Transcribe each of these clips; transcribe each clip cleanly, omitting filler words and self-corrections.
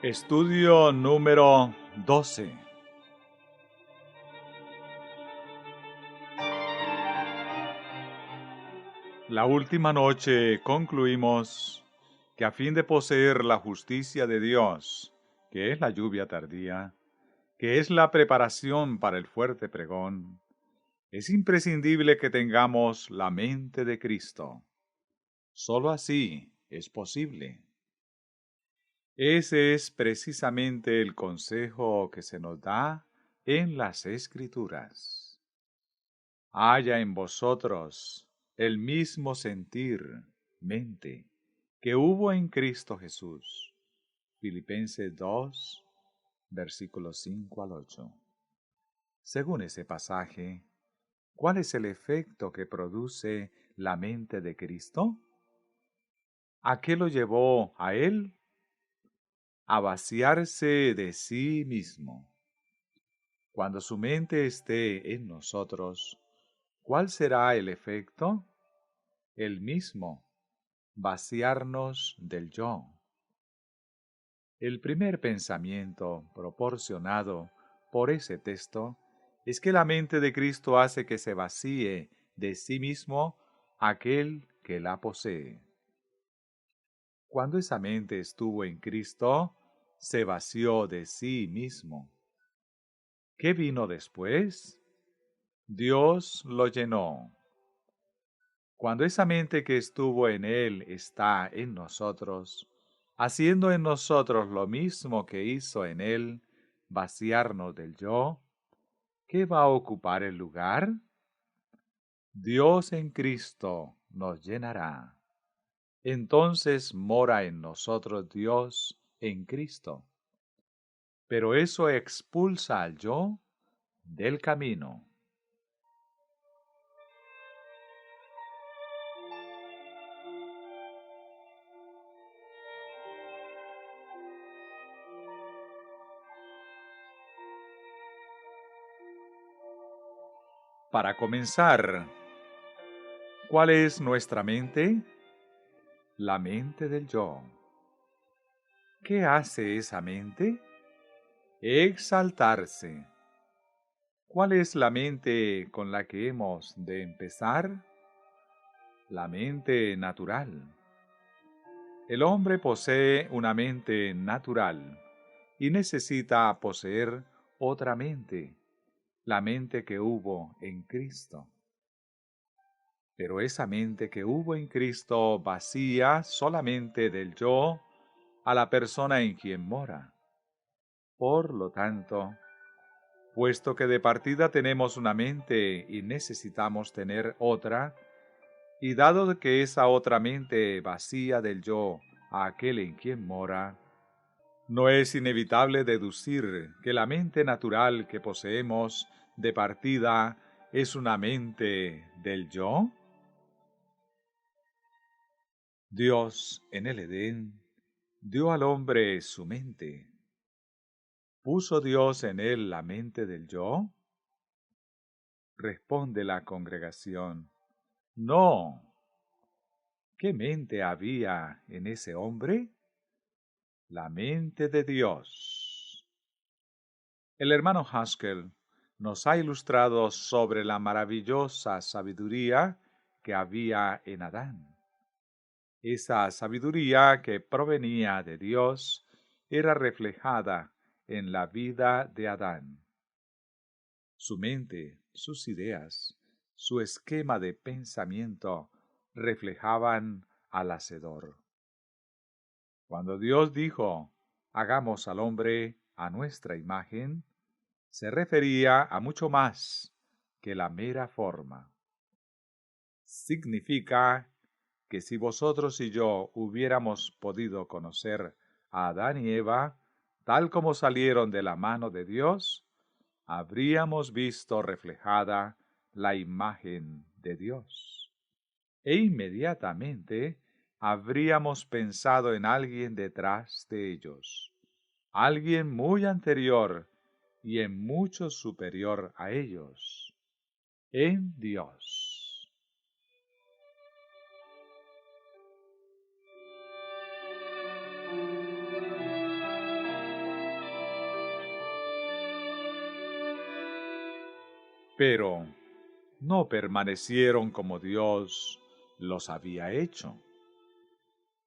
Estudio número 12. La última noche concluimos que a fin de poseer la justicia de Dios, que es la lluvia tardía, que es la preparación para el fuerte pregón, es imprescindible que tengamos la mente de Cristo. Solo así es posible. Ese es precisamente el consejo que se nos da en las Escrituras. Haya en vosotros el mismo sentir, mente, que hubo en Cristo Jesús. Filipenses 2, versículos 5 al 8. Según ese pasaje, ¿cuál es el efecto que produce la mente de Cristo? ¿A qué lo llevó a Él? A vaciarse de sí mismo. Cuando su mente esté en nosotros, ¿cuál será el efecto? El mismo, vaciarnos del yo. El primer pensamiento proporcionado por ese texto es que la mente de Cristo hace que se vacíe de sí mismo aquel que la posee. Cuando esa mente estuvo en Cristo, se vació de sí mismo. ¿Qué vino después? Dios lo llenó. Cuando esa mente que estuvo en Él está en nosotros, haciendo en nosotros lo mismo que hizo en Él, vaciarnos del yo, ¿qué va a ocupar el lugar? Dios en Cristo nos llenará. Entonces mora en nosotros Dios en Cristo. Pero eso expulsa al yo del camino. Para comenzar, ¿cuál es nuestra mente? La mente del yo. ¿Qué hace esa mente? Exaltarse. ¿Cuál es la mente con la que hemos de empezar? La mente natural. El hombre posee una mente natural y necesita poseer otra mente, la mente que hubo en Cristo. Pero esa mente que hubo en Cristo vacía solamente del yo a la persona en quien mora. Por lo tanto, puesto que de partida tenemos una mente y necesitamos tener otra, y dado que esa otra mente vacía del yo a aquel en quien mora, ¿no es inevitable deducir que la mente natural que poseemos de partida es una mente del yo? Dios, en el Edén, dio al hombre su mente. ¿Puso Dios en él la mente del yo? Responde la congregación, no. ¿Qué mente había en ese hombre? La mente de Dios. El hermano Haskell nos ha ilustrado sobre la maravillosa sabiduría que había en Adán. Esa sabiduría que provenía de Dios era reflejada en la vida de Adán. Su mente, sus ideas, su esquema de pensamiento reflejaban al Hacedor. Cuando Dios dijo, hagamos al hombre a nuestra imagen, se refería a mucho más que la mera forma. Significa que si vosotros y yo hubiéramos podido conocer a Adán y Eva, tal como salieron de la mano de Dios, habríamos visto reflejada la imagen de Dios. E inmediatamente habríamos pensado en alguien detrás de ellos, alguien muy anterior y en mucho superior a ellos, en Dios. pero no permanecieron como Dios los había hecho.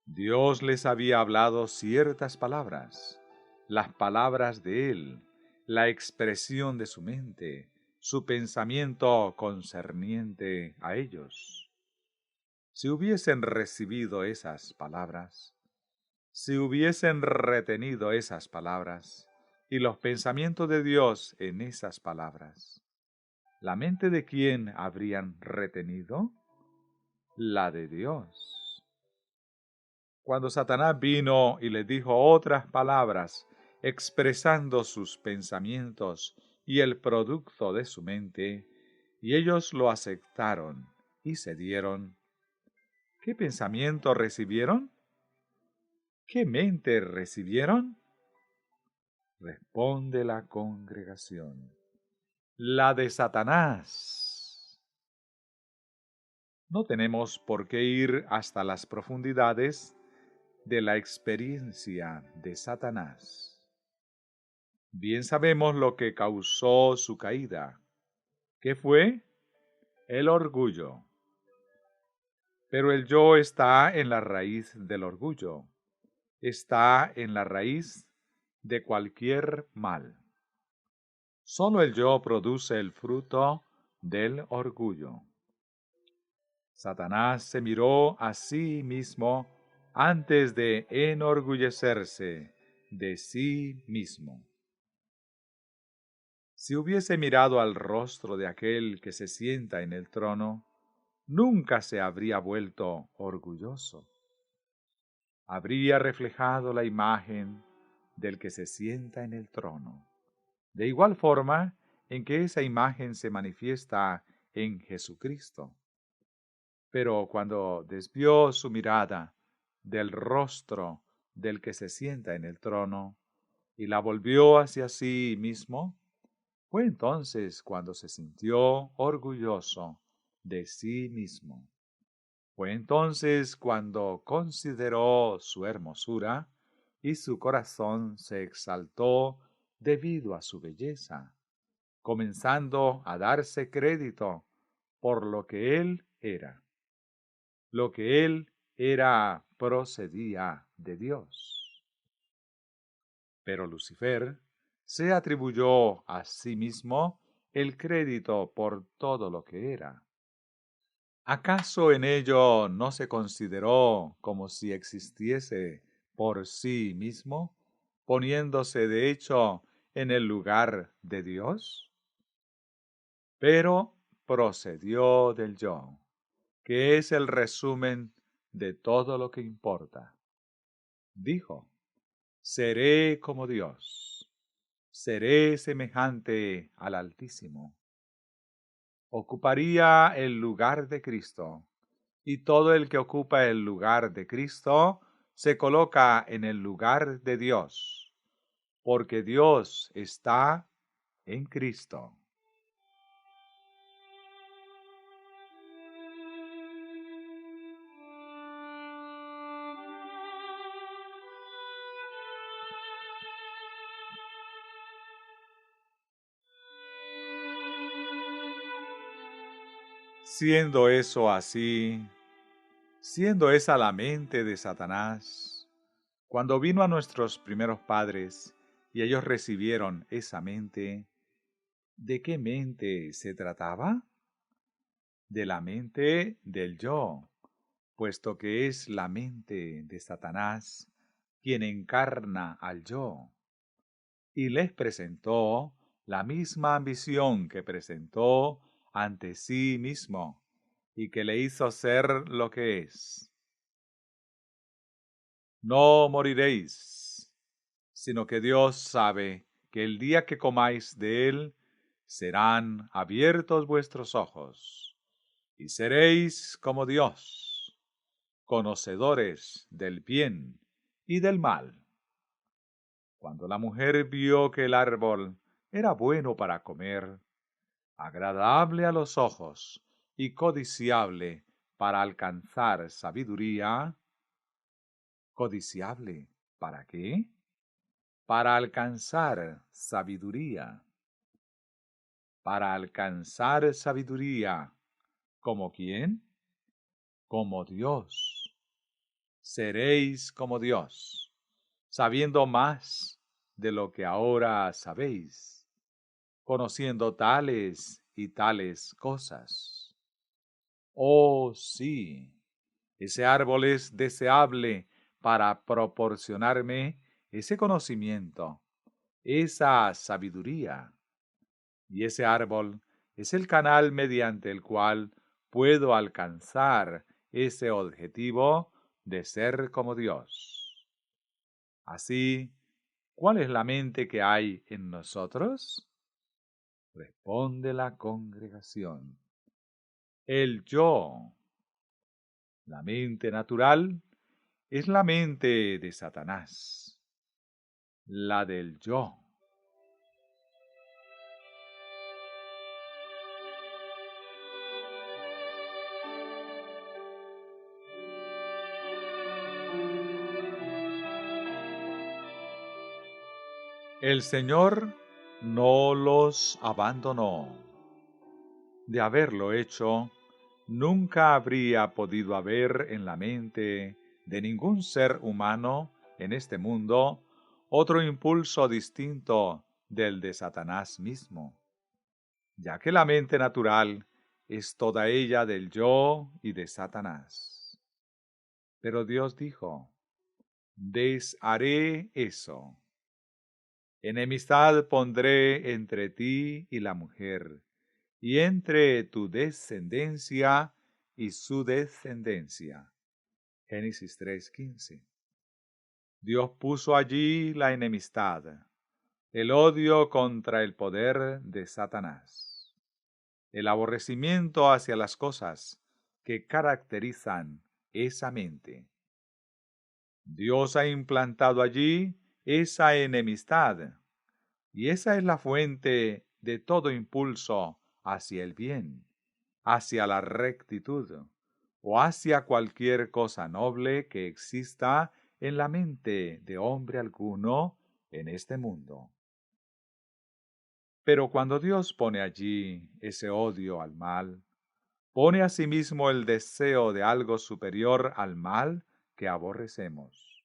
Dios les había hablado ciertas palabras, las palabras de Él, la expresión de su mente, su pensamiento concerniente a ellos. Si hubiesen recibido esas palabras, si hubiesen retenido esas palabras y los pensamientos de Dios en esas palabras, ¿la mente de quién habrían retenido? La de Dios. Cuando Satanás vino y les dijo otras palabras, expresando sus pensamientos y el producto de su mente, y ellos lo aceptaron y cedieron, ¿qué pensamiento recibieron? ¿Qué mente recibieron? Responde la congregación: la de Satanás. No tenemos por qué ir hasta las profundidades de la experiencia de Satanás. Bien sabemos lo que causó su caída. ¿Qué fue? El orgullo. Pero el yo está en la raíz del orgullo. Está en la raíz de cualquier mal. Solo el yo produce el fruto del orgullo. Satanás se miró a sí mismo antes de enorgullecerse de sí mismo. Si hubiese mirado al rostro de aquel que se sienta en el trono, nunca se habría vuelto orgulloso. Habría reflejado la imagen del que se sienta en el trono, de igual forma en que esa imagen se manifiesta en Jesucristo. Pero cuando desvió su mirada del rostro del que se sienta en el trono y la volvió hacia sí mismo, fue entonces cuando se sintió orgulloso de sí mismo. Fue entonces cuando consideró su hermosura y su corazón se exaltó debido a su belleza, comenzando a darse crédito por lo que él era. Lo que él era procedía de Dios. Pero Lucifer se atribuyó a sí mismo el crédito por todo lo que era. ¿Acaso en ello no se consideró como si existiese por sí mismo, poniéndose de hecho en el lugar de Dios? Pero procedió del yo, que es el resumen de todo lo que importa. Dijo: seré como Dios, seré semejante al Altísimo. Ocuparía el lugar de Cristo, y todo el que ocupa el lugar de Cristo se coloca en el lugar de Dios, porque Dios está en Cristo. Siendo eso así, siendo esa la mente de Satanás, cuando vino a nuestros primeros padres y ellos recibieron esa mente, ¿de qué mente se trataba? De la mente del yo, puesto que es la mente de Satanás quien encarna al yo, y les presentó la misma ambición que presentó ante sí mismo, y que le hizo ser lo que es. No moriréis, sino que Dios sabe que el día que comáis de él, serán abiertos vuestros ojos, y seréis como Dios, conocedores del bien y del mal. Cuando la mujer vio que el árbol era bueno para comer, agradable a los ojos y codiciable para alcanzar sabiduría. ¿Codiciable para qué? Para alcanzar sabiduría. para alcanzar sabiduría. ¿Como quién? Como Dios. Seréis como Dios, sabiendo más de lo que ahora sabéis, conociendo tales y tales cosas. Oh, sí, ese árbol es deseable para proporcionarme ese conocimiento, esa sabiduría. Y ese árbol es el canal mediante el cual puedo alcanzar ese objetivo de ser como Dios. Así, ¿cuál es la mente que hay en nosotros? Responde la congregación. El yo. La mente natural es la mente de Satanás, la del yo. El Señor no los abandonó. De haberlo hecho, nunca habría podido haber en la mente de ningún ser humano en este mundo otro impulso distinto del de Satanás mismo, ya que la mente natural es toda ella del yo y de Satanás. Pero Dios dijo, desharé eso. Enemistad pondré entre ti y la mujer, y entre tu descendencia y su descendencia. Génesis 3:15. Dios puso allí la enemistad, el odio contra el poder de Satanás, el aborrecimiento hacia las cosas que caracterizan esa mente. Dios ha implantado allí esa enemistad, y esa es la fuente de todo impulso hacia el bien, hacia la rectitud, o hacia cualquier cosa noble que exista en la mente de hombre alguno en este mundo. Pero cuando Dios pone allí ese odio al mal, pone asimismo el deseo de algo superior al mal que aborrecemos.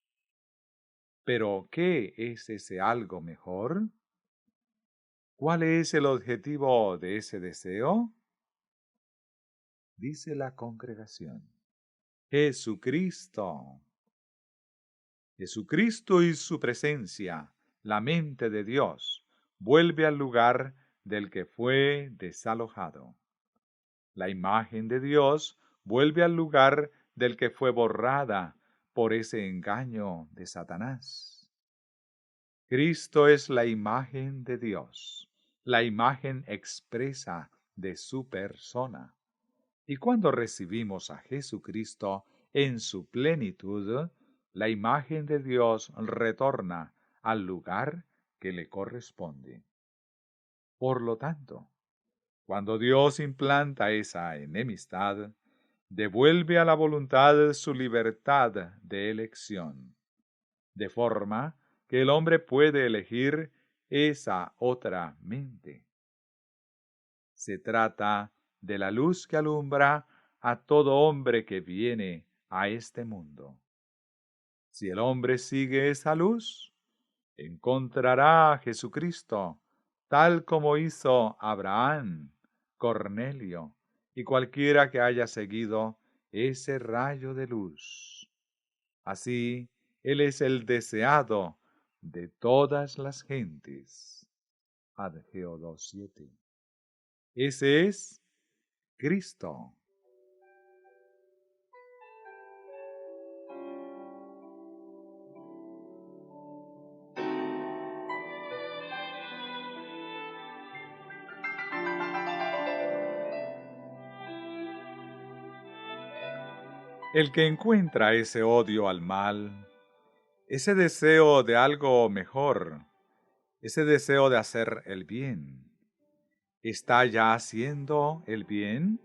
Pero, ¿qué es ese algo mejor? ¿Cuál es el objetivo de ese deseo? Dice la congregación. Jesucristo. Jesucristo y su presencia, la mente de Dios, vuelve al lugar del que fue desalojado. La imagen de Dios vuelve al lugar del que fue borrada por ese engaño de Satanás. Cristo es la imagen de Dios, la imagen expresa de su persona. Y cuando recibimos a Jesucristo en su plenitud, la imagen de Dios retorna al lugar que le corresponde. Por lo tanto, cuando Dios implanta esa enemistad, devuelve a la voluntad su libertad de elección, de forma que el hombre puede elegir esa otra mente. Se trata de la luz que alumbra a todo hombre que viene a este mundo. Si el hombre sigue esa luz, encontrará a Jesucristo, tal como hizo Abraham, Cornelio y cualquiera que haya seguido ese rayo de luz. Así, Él es el deseado de todas las gentes. Ageo 2:7. Ese es Cristo. El que encuentra ese odio al mal, ese deseo de algo mejor, ese deseo de hacer el bien, ¿está ya haciendo el bien?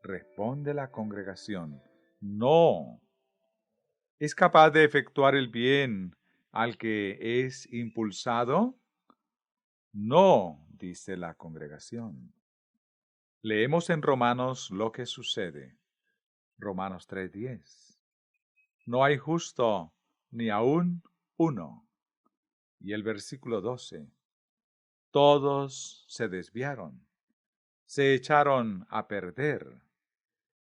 Responde la congregación. No. ¿Es capaz de efectuar el bien al que es impulsado? No, dice la congregación. Leemos en Romanos lo que sucede. Romanos 3:10. No hay justo ni aún uno. Y el versículo 12. Todos se desviaron, se echaron a perder.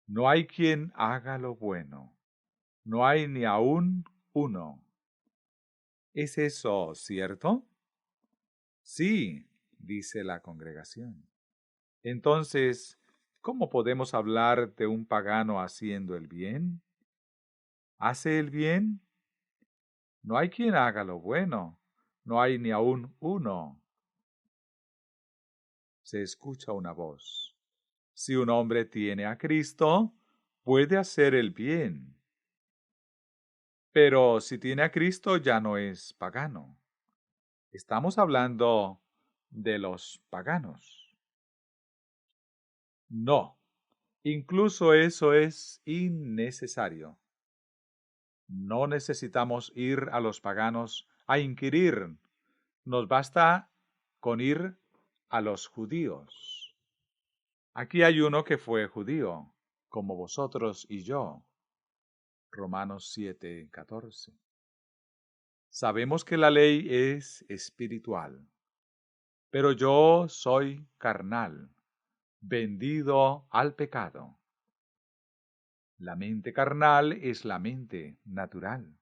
No hay quien haga lo bueno. No hay ni aún uno. ¿Es eso cierto? Sí, dice la congregación. Entonces, ¿cómo podemos hablar de un pagano haciendo el bien? ¿Hace el bien? No hay quien haga lo bueno. No hay ni aún uno. Se escucha una voz. Si un hombre tiene a Cristo, puede hacer el bien. Pero si tiene a Cristo ya no es pagano. Estamos hablando de los paganos. No, incluso eso es innecesario. No necesitamos ir a los paganos a inquirir. Nos basta con ir a los judíos. Aquí hay uno que fue judío, como vosotros y yo. Romanos 7:14. Sabemos que la ley es espiritual, pero yo soy carnal, vendido al pecado. La mente carnal es la mente natural.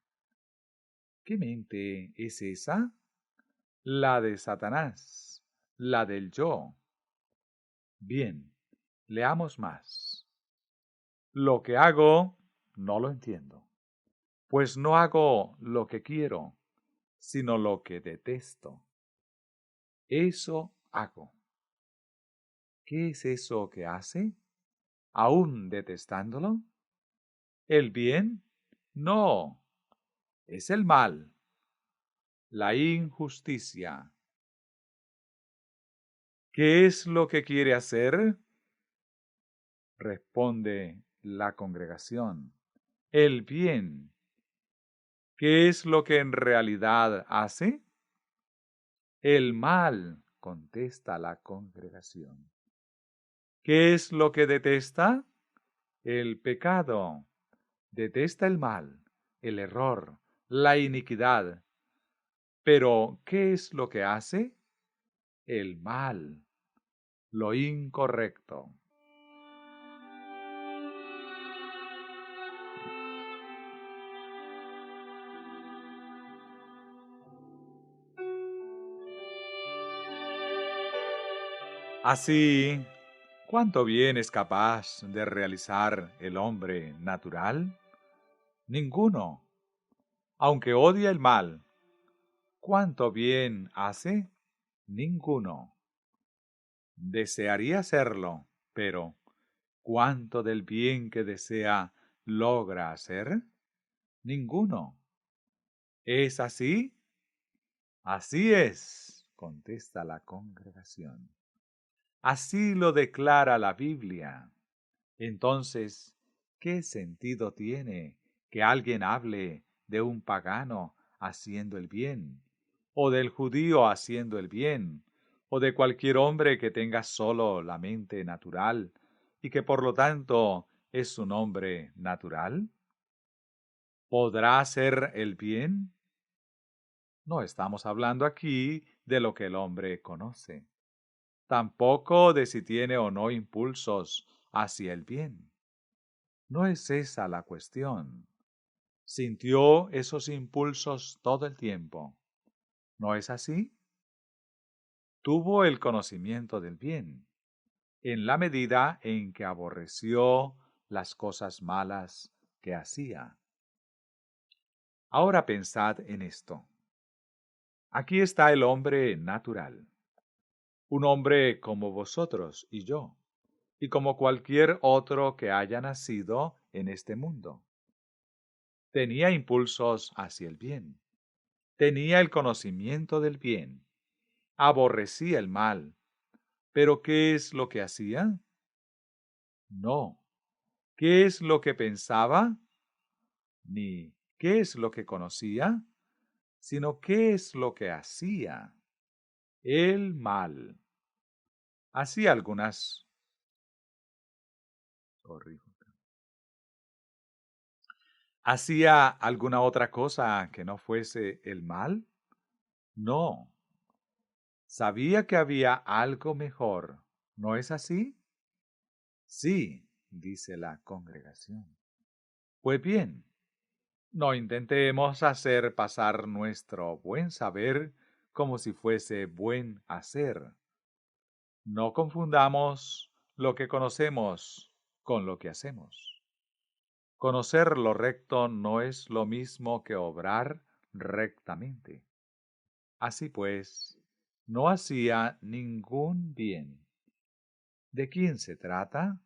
¿Qué mente es esa? La de Satanás, la del yo. Bien, leamos más. Lo que hago, no lo entiendo, pues no hago lo que quiero, sino lo que detesto. Eso hago. ¿Qué es eso que hace? ¿Aún detestándolo? ¿El bien? No, es el mal, la injusticia. ¿Qué es lo que quiere hacer? Responde la congregación. El bien. ¿Qué es lo que en realidad hace? El mal, contesta la congregación. ¿Qué es lo que detesta? El pecado. Detesta el mal, el error, la iniquidad. Pero, ¿qué es lo que hace? El mal, lo incorrecto. Así, ¿cuánto bien es capaz de realizar el hombre natural? Ninguno. Aunque odia el mal, ¿cuánto bien hace? Ninguno. Desearía hacerlo, pero ¿cuánto del bien que desea logra hacer? Ninguno. ¿Es así? Así es, contesta la congregación. Así lo declara la Biblia. Entonces, ¿qué sentido tiene que alguien hable de un pagano haciendo el bien, o del judío haciendo el bien, o de cualquier hombre que tenga solo la mente natural y que por lo tanto es un hombre natural? ¿Podrá hacer el bien? No estamos hablando aquí de lo que el hombre conoce, tampoco de si tiene o no impulsos hacia el bien. No es esa la cuestión. Sintió esos impulsos todo el tiempo. ¿No es así? Tuvo el conocimiento del bien, en la medida en que aborreció las cosas malas que hacía. Ahora pensad en esto. Aquí está el hombre natural, un hombre como vosotros y yo, y como cualquier otro que haya nacido en este mundo. Tenía impulsos hacia el bien, tenía el conocimiento del bien, aborrecía el mal, pero ¿qué es lo que hacía? No. ¿Qué es lo que pensaba? Ni ¿qué es lo que conocía? Sino ¿qué es lo que hacía? El mal. Hacía algunas, corrijo, ¿hacía alguna otra cosa que no fuese el mal? No. Sabía que había algo mejor. ¿No es así? Sí, dice la congregación. Pues bien, no intentemos hacer pasar nuestro buen saber como si fuese buen hacer. No confundamos lo que conocemos con lo que hacemos. Conocer lo recto no es lo mismo que obrar rectamente. Así pues, no hacía ningún bien. ¿De quién se trata?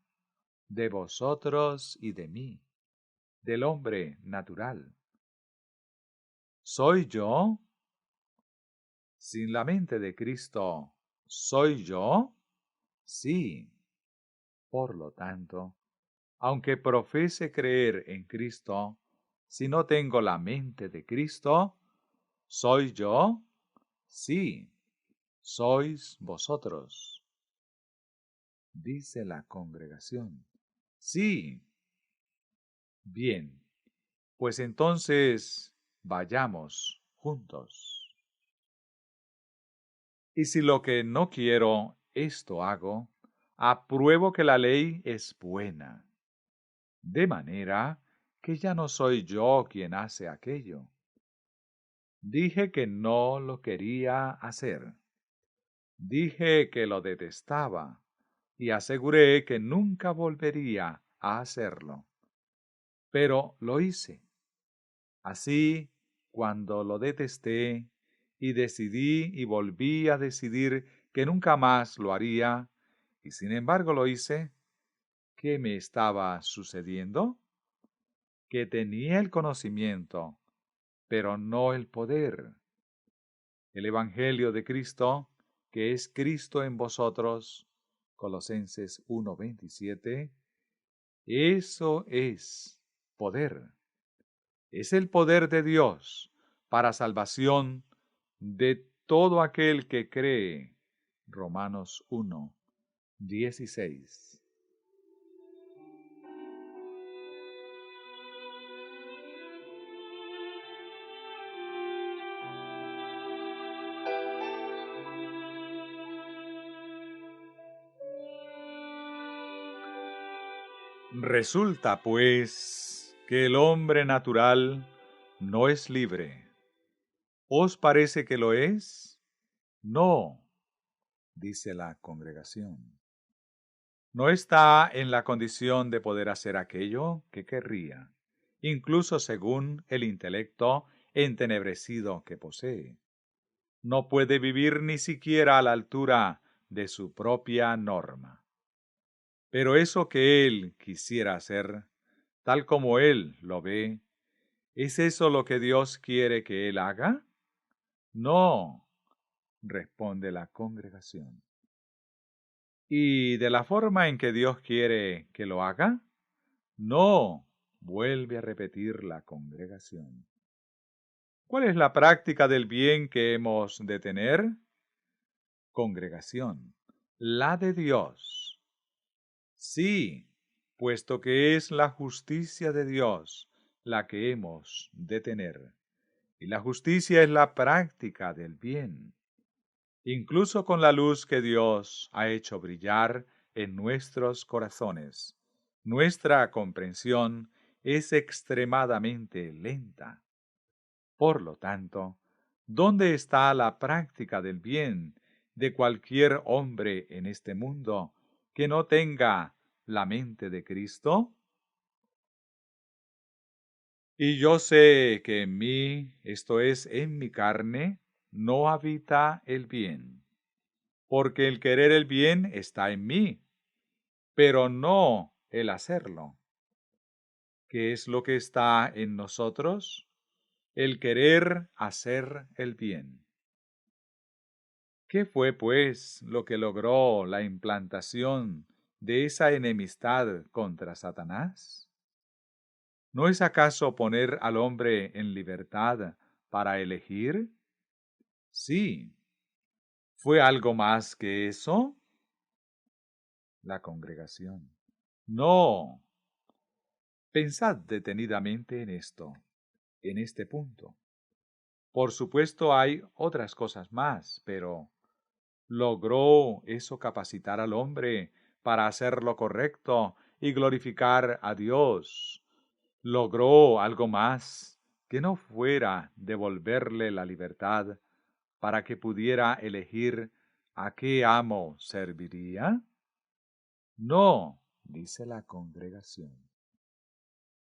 De vosotros y de mí, del hombre natural. ¿Soy yo? Sin la mente de Cristo, ¿soy yo? Sí. Por lo tanto, aunque profese creer en Cristo, si no tengo la mente de Cristo, ¿soy yo? Sí, sois vosotros. Dice la congregación. Sí. Bien, pues entonces vayamos juntos. Y si lo que no quiero, esto hago, apruebo que la ley es buena, de manera que ya no soy yo quien hace aquello. Dije que no lo quería hacer. Dije que lo detestaba y aseguré que nunca volvería a hacerlo. Pero lo hice. Así, cuando lo detesté y decidí y volví a decidir que nunca más lo haría, y sin embargo lo hice, ¿qué me estaba sucediendo? Que tenía el conocimiento, pero no el poder. El Evangelio de Cristo, que es Cristo en vosotros, Colosenses 1:27, eso es poder. Es el poder de Dios para salvación de todo aquel que cree. Romanos 1:16. Resulta, pues, que el hombre natural no es libre. ¿Os parece que lo es? No, dice la congregación. No está en la condición de poder hacer aquello que querría, incluso según el intelecto entenebrecido que posee. No puede vivir ni siquiera a la altura de su propia norma. Pero eso que él quisiera hacer, tal como él lo ve, ¿es eso lo que Dios quiere que él haga? No, responde la congregación. ¿Y de la forma en que Dios quiere que lo haga? No, vuelve a repetir la congregación. ¿Cuál es la práctica del bien que hemos de tener? Congregación, la de Dios. Sí, puesto que es la justicia de Dios la que hemos de tener. Y la justicia es la práctica del bien, incluso con la luz que Dios ha hecho brillar en nuestros corazones. Nuestra comprensión es extremadamente lenta. Por lo tanto, ¿dónde está la práctica del bien de cualquier hombre en este mundo que no tenga la mente de Cristo? Y yo sé que en mí, esto es, en mi carne, no habita el bien, porque el querer el bien está en mí, pero no el hacerlo. ¿Qué es lo que está en nosotros? El querer hacer el bien. ¿Qué fue, pues, lo que logró la implantación de esa enemistad contra Satanás? ¿No es acaso poner al hombre en libertad para elegir? Sí. ¿Fue algo más que eso? La congregación. No. Pensad detenidamente en esto, en este punto. Por supuesto hay otras cosas más, pero ¿logró eso capacitar al hombre para hacer lo correcto y glorificar a Dios? ¿Logró algo más que no fuera devolverle la libertad para que pudiera elegir a qué amo serviría? No, dice la congregación.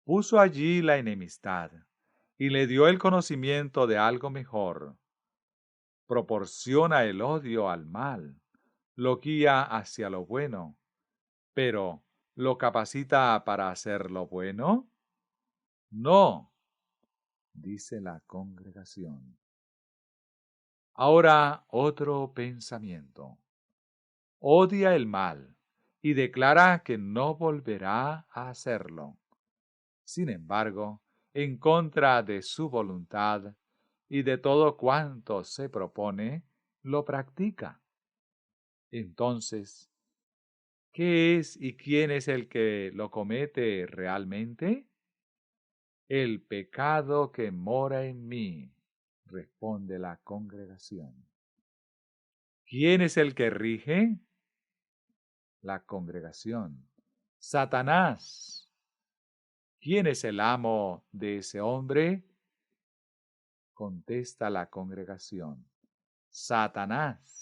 Puso allí la enemistad y le dio el conocimiento de algo mejor. Proporciona el odio al mal, lo guía hacia lo bueno, pero ¿lo capacita para hacer lo bueno? No, dice la congregación. Ahora otro pensamiento. Odia el mal y declara que no volverá a hacerlo. Sin embargo, en contra de su voluntad y de todo cuanto se propone, lo practica. Entonces, ¿qué es y quién es el que lo comete realmente? El pecado que mora en mí, responde la congregación. ¿Quién es el que rige? La congregación. Satanás. ¿Quién es el amo de ese hombre? Contesta la congregación. Satanás.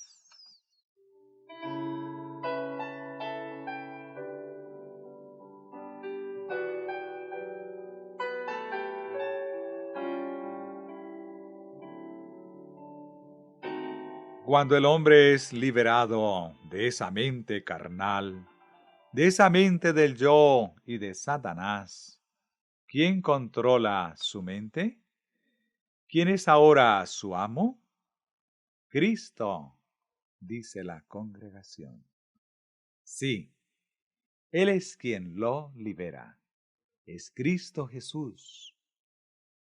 Cuando el hombre es liberado de esa mente carnal, de esa mente del yo y de Satanás, ¿quién controla su mente? ¿Quién es ahora su amo? Cristo, dice la congregación. Sí, Él es quien lo libera. Es Cristo Jesús.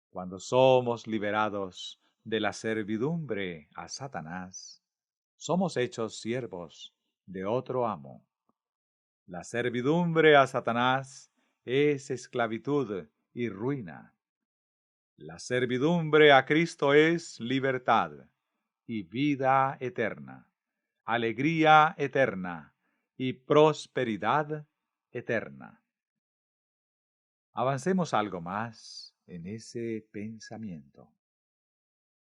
Cuando somos liberados de la servidumbre a Satanás, somos hechos siervos de otro amo. La servidumbre a Satanás es esclavitud y ruina. La servidumbre a Cristo es libertad y vida eterna, alegría eterna y prosperidad eterna. Avancemos algo más en ese pensamiento.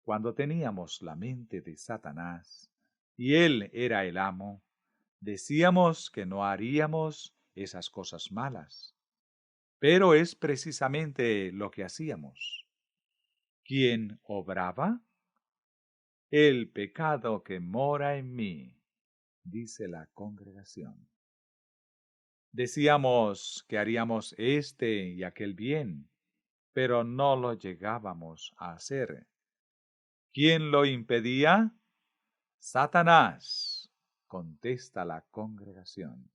Cuando teníamos la mente de Satanás y él era el amo, decíamos que no haríamos esas cosas malas, pero es precisamente lo que hacíamos. ¿Quién obraba? El pecado que mora en mí, dice la congregación. Decíamos que haríamos este y aquel bien, pero no lo llegábamos a hacer. ¿Quién lo impedía? Satanás, contesta la congregación.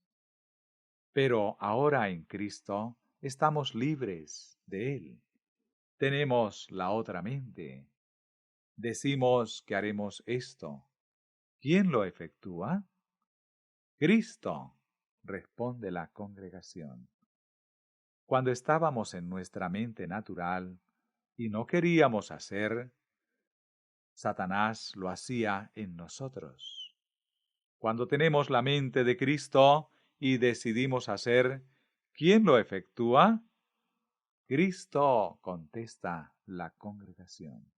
Pero ahora en Cristo estamos libres de él. Tenemos la otra mente. Decimos que haremos esto. ¿Quién lo efectúa? Cristo, responde la congregación. Cuando estábamos en nuestra mente natural y no queríamos hacer, Satanás lo hacía en nosotros. Cuando tenemos la mente de Cristo y decidimos hacer, ¿quién lo efectúa? Cristo, contesta la congregación.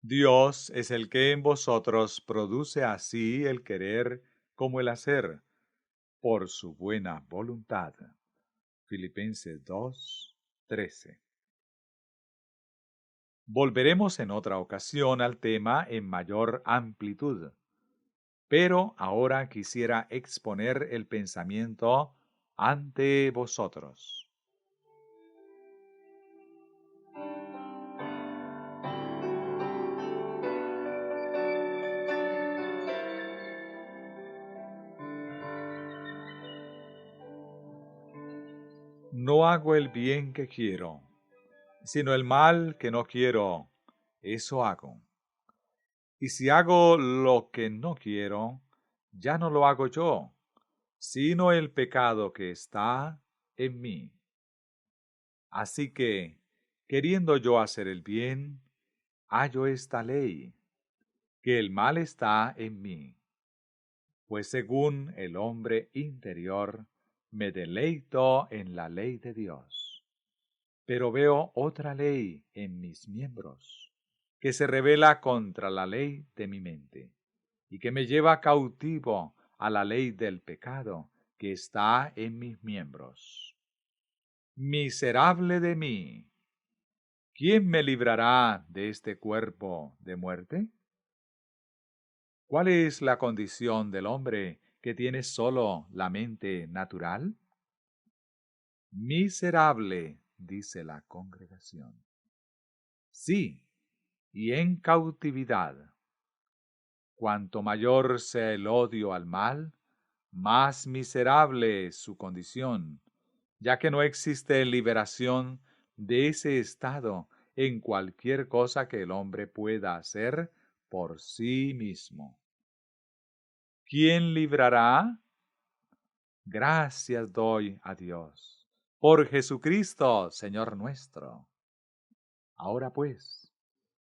Dios es el que en vosotros produce así el querer como el hacer, por su buena voluntad. Filipenses 2:13. Volveremos en otra ocasión al tema en mayor amplitud, pero ahora quisiera exponer el pensamiento ante vosotros. No hago el bien que quiero, sino el mal que no quiero, eso hago. Y si hago lo que no quiero, ya no lo hago yo, sino el pecado que está en mí. Así que, queriendo yo hacer el bien, hallo esta ley, que el mal está en mí. Pues según el hombre interior, me deleito en la ley de Dios. Pero veo otra ley en mis miembros, que se rebela contra la ley de mi mente, y que me lleva cautivo a la ley del pecado que está en mis miembros. Miserable de mí, ¿quién me librará de este cuerpo de muerte? ¿Cuál es la condición del hombre que tiene solo la mente natural? Miserable, dice la congregación. Sí, y en cautividad. Cuanto mayor sea el odio al mal, más miserable es su condición, ya que no existe liberación de ese estado en cualquier cosa que el hombre pueda hacer por sí mismo. ¿Quién librará? Gracias doy a Dios, por Jesucristo, Señor nuestro. Ahora pues,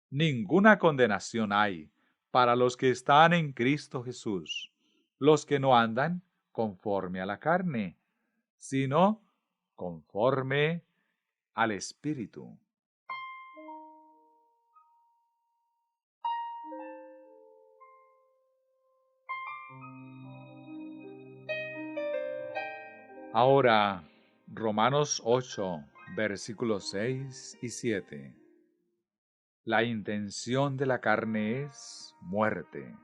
ninguna condenación hay para los que están en Cristo Jesús, los que no andan conforme a la carne, sino conforme al Espíritu. Ahora, Romanos 8, versículos 6 y 7. La intención de la carne es muerte.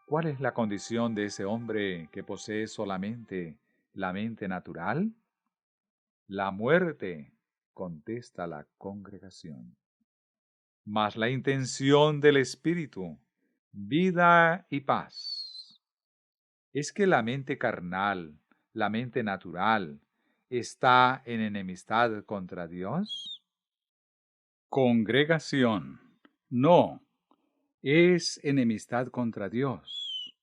¿Cuál es la condición de ese hombre que posee solamente la mente natural? La muerte, contesta la congregación. Mas la intención del Espíritu, vida y paz. ¿Es que la mente carnal, la mente natural, está en enemistad contra Dios? Congregación, no, es enemistad contra Dios.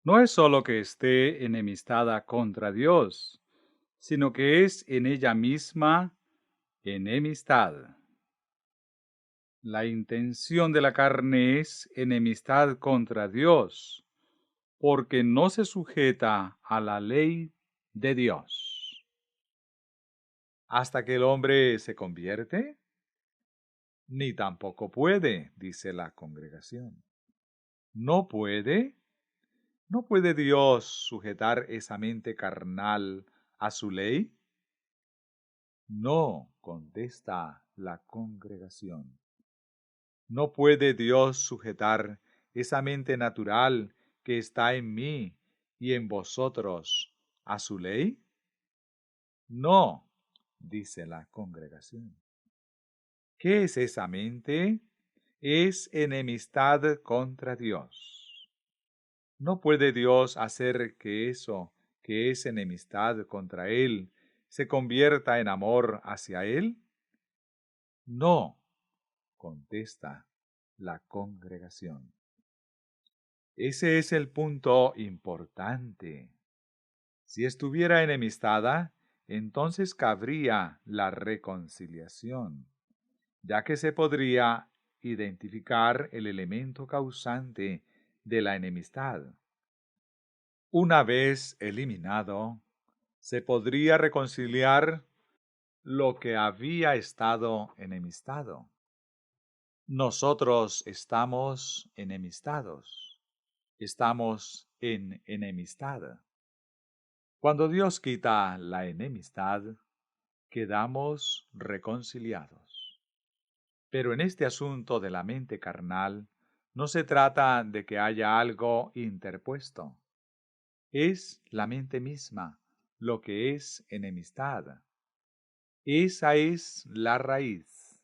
No es sólo que esté enemistada contra Dios, sino que es en ella misma enemistad. La intención de la carne es enemistad contra Dios, porque no se sujeta a la ley de Dios. ¿Hasta que el hombre se convierte? Ni tampoco puede, dice la congregación. ¿No puede? ¿No puede Dios sujetar esa mente carnal a su ley? No, contesta la congregación. ¿No puede Dios sujetar esa mente natural que está en mí y en vosotros a su ley? No, dice la congregación. ¿Qué es esa mente? Es enemistad contra Dios. ¿No puede Dios hacer que eso que es enemistad contra Él se convierta en amor hacia Él? No, contesta la congregación. Ese es el punto importante. Si estuviera enemistada, entonces cabría la reconciliación, ya que se podría identificar el elemento causante de la enemistad. Una vez eliminado, se podría reconciliar lo que había estado enemistado. Nosotros estamos enemistados. Estamos en enemistad. Cuando Dios quita la enemistad, quedamos reconciliados. Pero en este asunto de la mente carnal, no se trata de que haya algo interpuesto. Es la mente misma lo que es enemistad. Esa es la raíz.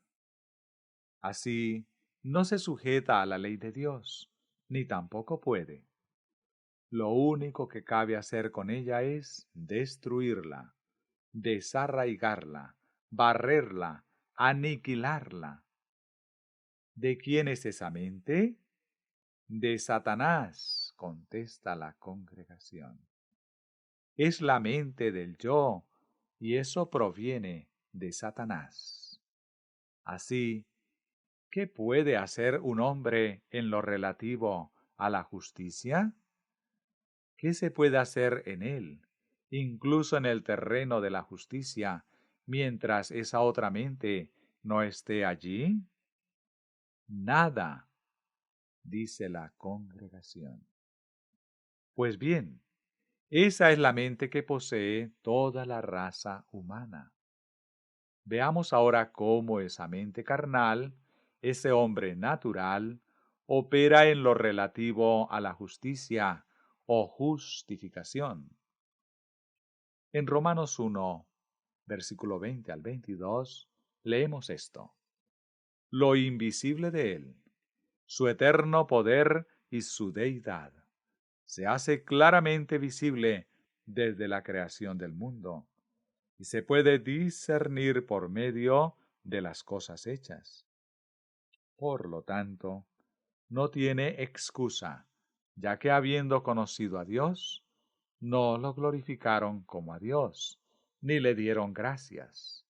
Así, no se sujeta a la ley de Dios, ni tampoco puede. Lo único que cabe hacer con ella es destruirla, desarraigarla, barrerla, aniquilarla. ¿De quién es esa mente? De Satanás, contesta la congregación. Es la mente del yo, y eso proviene de Satanás. Así, ¿qué puede hacer un hombre en lo relativo a la justicia? ¿Qué se puede hacer en él, incluso en el terreno de la justicia, mientras esa otra mente no esté allí? Nada, dice la congregación. Pues bien, esa es la mente que posee toda la raza humana. Veamos ahora cómo esa mente carnal, ese hombre natural, opera en lo relativo a la justicia o justificación. En Romanos 1, versículo 20 al 22, leemos esto. Lo invisible de Él, su eterno poder y su deidad, se hace claramente visible desde la creación del mundo y se puede discernir por medio de las cosas hechas. Por lo tanto, no tiene excusa, ya que habiendo conocido a Dios, no lo glorificaron como a Dios, ni le dieron gracias.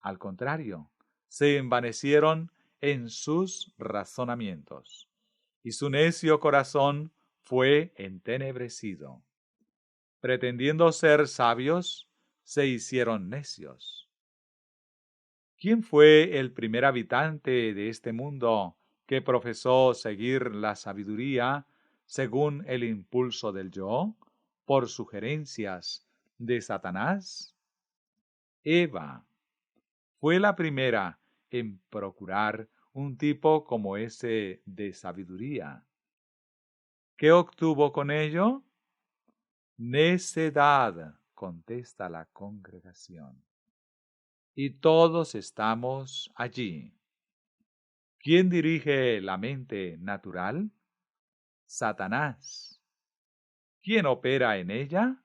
Al contrario, se envanecieron en sus razonamientos, y su necio corazón fue entenebrecido. Pretendiendo ser sabios, se hicieron necios. ¿Quién fue el primer habitante de este mundo que profesó seguir la sabiduría según el impulso del yo, por sugerencias de Satanás? Eva fue la primera en procurar un tipo como ese de sabiduría. ¿Qué obtuvo con ello? Necedad, contesta la congregación. Y todos estamos allí. ¿Quién dirige la mente natural? Satanás. ¿Quién opera en ella?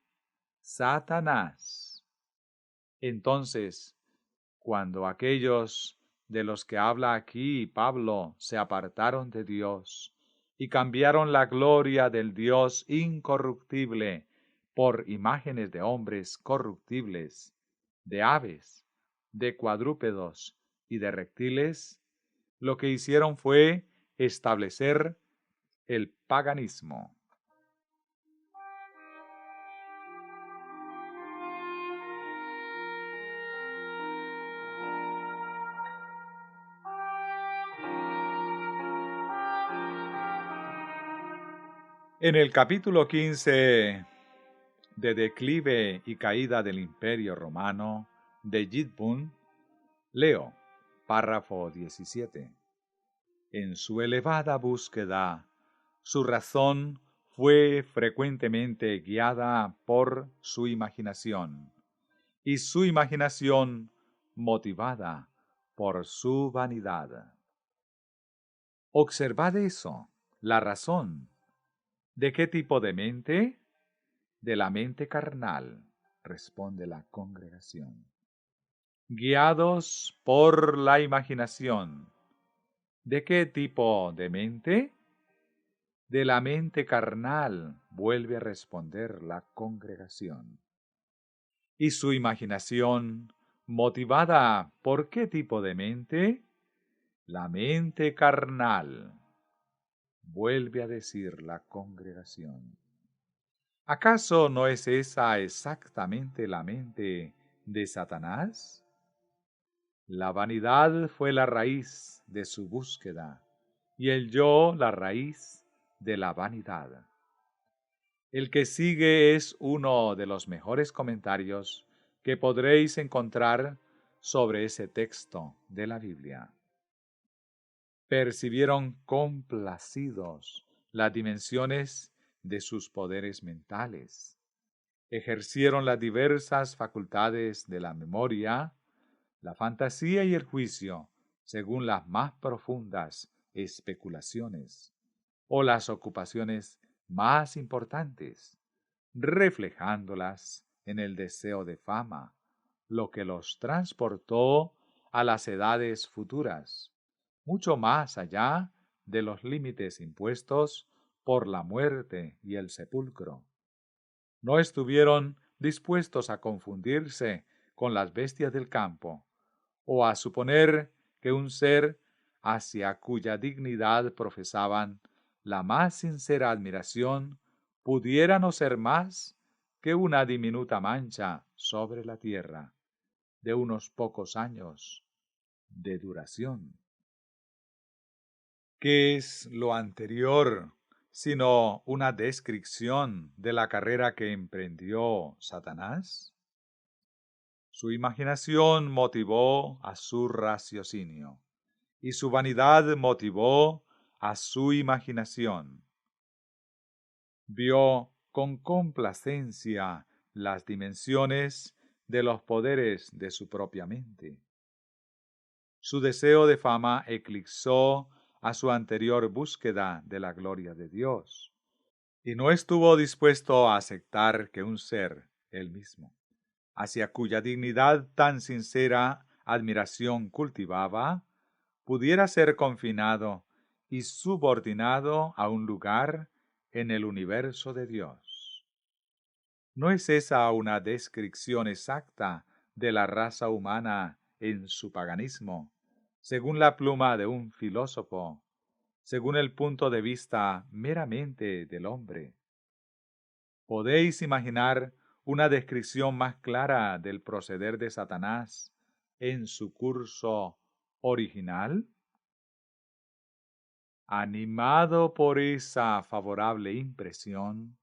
Satanás. Entonces, cuando aquellos de los que habla aquí Pablo se apartaron de Dios y cambiaron la gloria del Dios incorruptible por imágenes de hombres corruptibles, de aves, de cuadrúpedos y de reptiles, lo que hicieron fue establecer el paganismo. En el capítulo 15 de Declive y Caída del Imperio Romano de Gibbon, leo, párrafo 17. En su elevada búsqueda, su razón fue frecuentemente guiada por su imaginación, y su imaginación motivada por su vanidad. Observad eso, la razón. ¿De qué tipo de mente? De la mente carnal, responde la congregación. Guiados por la imaginación. ¿De qué tipo de mente? De la mente carnal, vuelve a responder la congregación. ¿Y su imaginación motivada por qué tipo de mente? La mente carnal, vuelve a decir la congregación. ¿Acaso no es esa exactamente la mente de Satanás? La vanidad fue la raíz de su búsqueda y el yo la raíz de la vanidad. El que sigue es uno de los mejores comentarios que podréis encontrar sobre ese texto de la Biblia. Percibieron complacidos las dimensiones de sus poderes mentales. Ejercieron las diversas facultades de la memoria, la fantasía y el juicio, según las más profundas especulaciones, o las ocupaciones más importantes, reflejándolas en el deseo de fama, lo que los transportó a las edades futuras, mucho más allá de los límites impuestos por la muerte y el sepulcro. No estuvieron dispuestos a confundirse con las bestias del campo, o a suponer que un ser hacia cuya dignidad profesaban la más sincera admiración pudiera no ser más que una diminuta mancha sobre la tierra, de unos pocos años de duración. ¿Qué es lo anterior sino una descripción de la carrera que emprendió Satanás? Su imaginación motivó a su raciocinio, y su vanidad motivó a su imaginación. Vio con complacencia las dimensiones de los poderes de su propia mente. Su deseo de fama eclipsó a su anterior búsqueda de la gloria de Dios, y no estuvo dispuesto a aceptar que un ser, él mismo, hacia cuya dignidad tan sincera admiración cultivaba, pudiera ser confinado y subordinado a un lugar en el universo de Dios. ¿No es esa una descripción exacta de la raza humana en su paganismo, según la pluma de un filósofo, según el punto de vista meramente del hombre? ¿Podéis imaginar una descripción más clara del proceder de Satanás en su curso original? Animado por esa favorable impresión,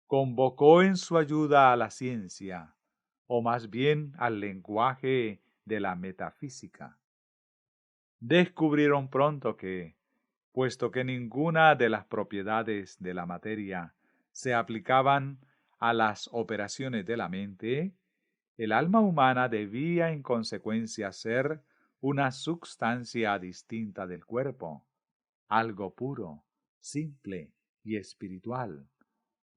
convocó en su ayuda a la ciencia, o más bien al lenguaje de la metafísica. Descubrieron pronto que, puesto que ninguna de las propiedades de la materia se aplicaban a las operaciones de la mente, el alma humana debía en consecuencia ser una substancia distinta del cuerpo, algo puro, simple y espiritual,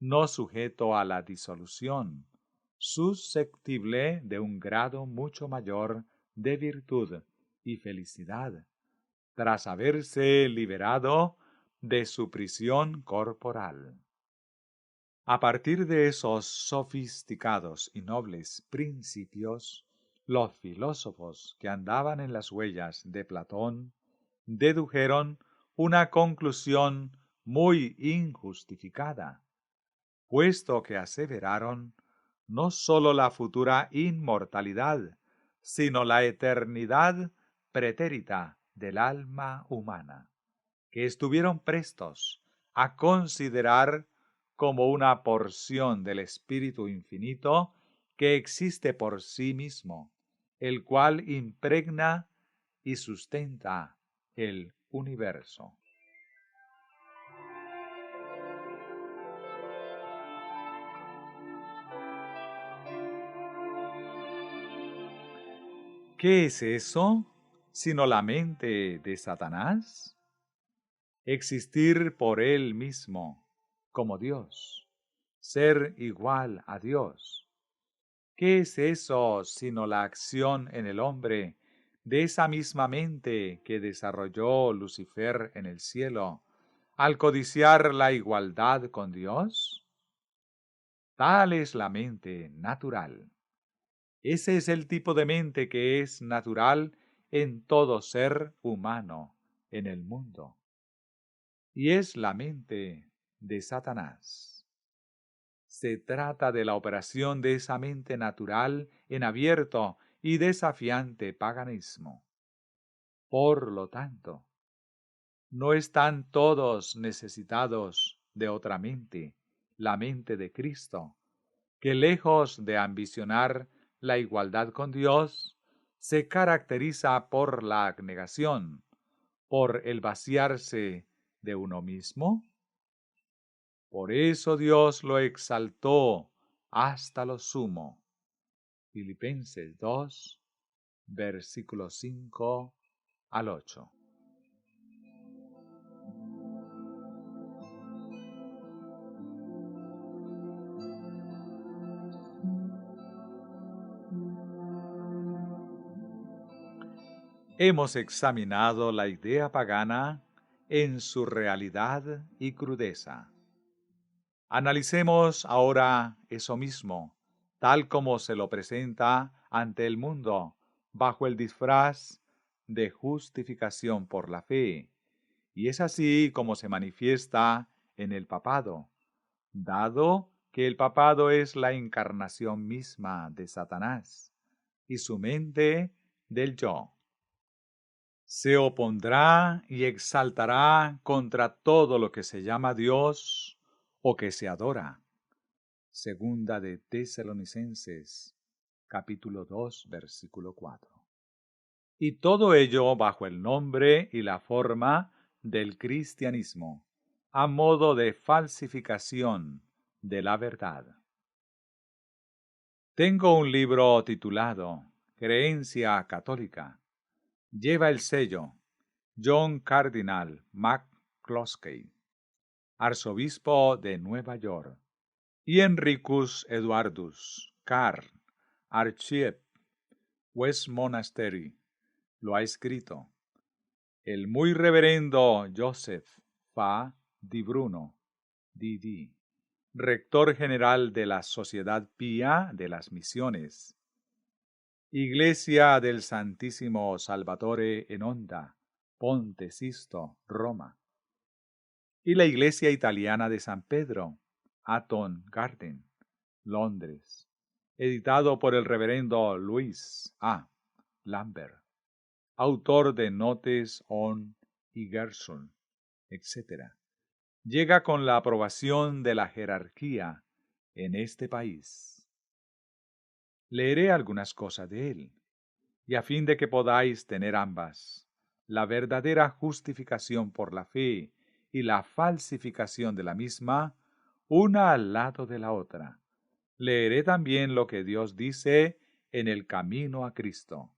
no sujeto a la disolución, susceptible de un grado mucho mayor de virtud y felicidad, tras haberse liberado de su prisión corporal. A partir de esos sofisticados y nobles principios, los filósofos que andaban en las huellas de Platón dedujeron una conclusión muy injustificada, puesto que aseveraron no sólo la futura inmortalidad, sino la eternidad pretérita del alma humana, que estuvieron prestos a considerar como una porción del Espíritu Infinito que existe por sí mismo, el cual impregna y sustenta el universo. ¿Qué es eso sino la mente de Satanás? Existir por él mismo como Dios, ser igual a Dios. ¿Qué es eso sino la acción en el hombre de esa misma mente que desarrolló Lucifer en el cielo al codiciar la igualdad con Dios? Tal es la mente natural. Ese es el tipo de mente que es natural en todo ser humano en el mundo. Y es la mente de Satanás. Se trata de la operación de esa mente natural en abierto y desafiante paganismo. Por lo tanto, no están todos necesitados de otra mente, la mente de Cristo, que lejos de ambicionar la igualdad con Dios, se caracteriza por la abnegación, por el vaciarse de uno mismo. Por eso Dios lo exaltó hasta lo sumo. Filipenses 2, versículos 5 al 8. Hemos examinado la idea pagana en su realidad y crudeza. Analicemos ahora eso mismo, tal como se lo presenta ante el mundo, bajo el disfraz de justificación por la fe. Y es así como se manifiesta en el papado, dado que el papado es la encarnación misma de Satanás y su mente del yo. Se opondrá y exaltará contra todo lo que se llama Dios o que se adora. Segunda de Tesalonicenses, capítulo 2, versículo 4. Y todo ello bajo el nombre y la forma del cristianismo, a modo de falsificación de la verdad. Tengo un libro titulado Creencia Católica. Lleva el sello John Cardinal McCloskey, arzobispo de Nueva York, y Henricus Eduardus Carr, Archiep, West Monastery, lo ha escrito. El muy reverendo Joseph Fa Di Bruno, D.D., rector general de la Sociedad Pía de las Misiones, Iglesia del Santísimo Salvatore en Onda, Ponte Sisto, Roma, y la Iglesia Italiana de San Pedro, Hatton Garden, Londres, editado por el reverendo Louis A. Lambert, autor de Notes on y Gerson, etc. Llega con la aprobación de la jerarquía en este país. Leeré algunas cosas de él, y a fin de que podáis tener ambas, la verdadera justificación por la fe y la falsificación de la misma, una al lado de la otra. Leeré también lo que Dios dice en el camino a Cristo.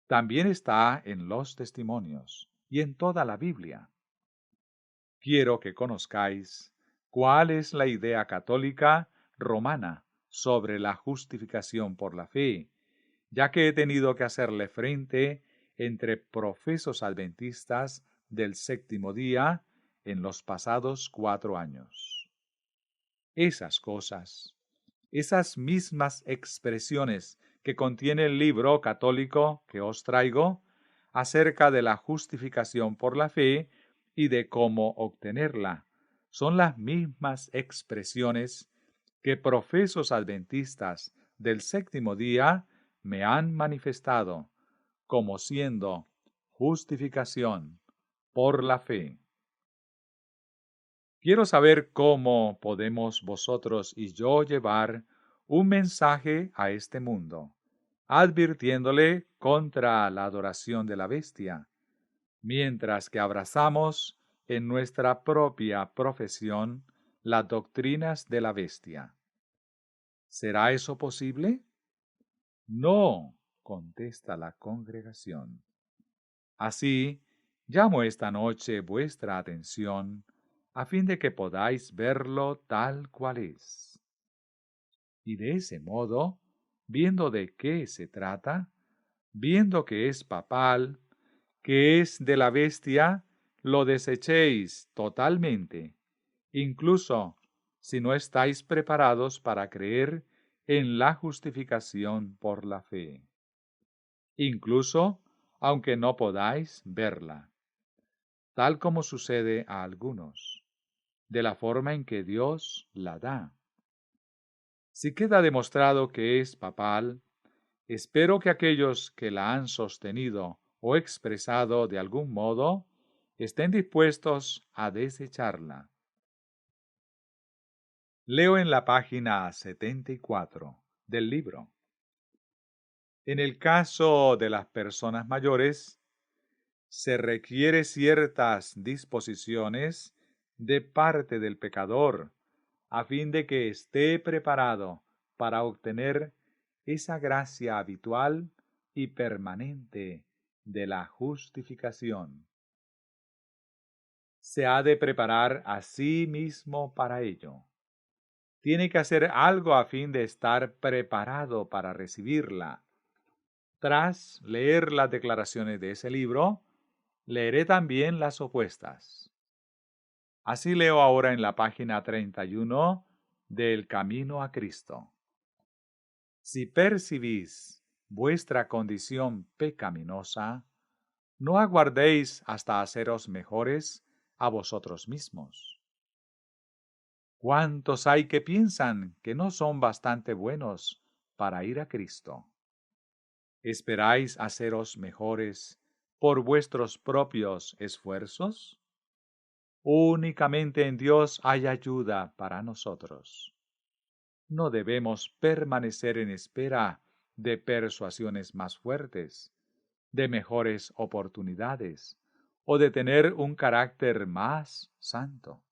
También está en los testimonios y en toda la Biblia. Quiero que conozcáis cuál es la idea católica romana sobre la justificación por la fe, ya que he tenido que hacerle frente entre profesos adventistas del séptimo día en los pasados 4 años. Esas cosas, esas mismas expresiones que contiene el libro católico que os traigo acerca de la justificación por la fe y de cómo obtenerla, son las mismas expresiones que profesos adventistas del séptimo día me han manifestado como siendo justificación por la fe. Quiero saber cómo podemos vosotros y yo llevar un mensaje a este mundo, advirtiéndole contra la adoración de la bestia, mientras que abrazamos en nuestra propia profesión las doctrinas de la bestia. ¿Será eso posible? No, contesta la congregación. Así, llamo esta noche vuestra atención a fin de que podáis verlo tal cual es. Y de ese modo, viendo de qué se trata, viendo que es papal, que es de la bestia, lo desechéis totalmente, incluso si no estáis preparados para creer en la justificación por la fe. Incluso aunque no podáis verla, tal como sucede a algunos, de la forma en que Dios la da. Si queda demostrado que es papal, espero que aquellos que la han sostenido o expresado de algún modo estén dispuestos a desecharla. Leo en la página 74 del libro. En el caso de las personas mayores, se requiere ciertas disposiciones de parte del pecador, a fin de que esté preparado para obtener esa gracia habitual y permanente de la justificación. Se ha de preparar a sí mismo para ello. Tiene que hacer algo a fin de estar preparado para recibirla. Tras leer las declaraciones de ese libro, Leeré también las opuestas. Así leo ahora en la página 31 del Camino a Cristo. Si percibís vuestra condición pecaminosa, no aguardéis hasta haceros mejores a vosotros mismos. ¿Cuántos hay que piensan que no son bastante buenos para ir a Cristo? ¿Esperáis haceros mejores por vuestros propios esfuerzos? Únicamente en Dios hay ayuda para nosotros. No debemos permanecer en espera de persuasiones más fuertes, de mejores oportunidades o de tener un carácter más santo.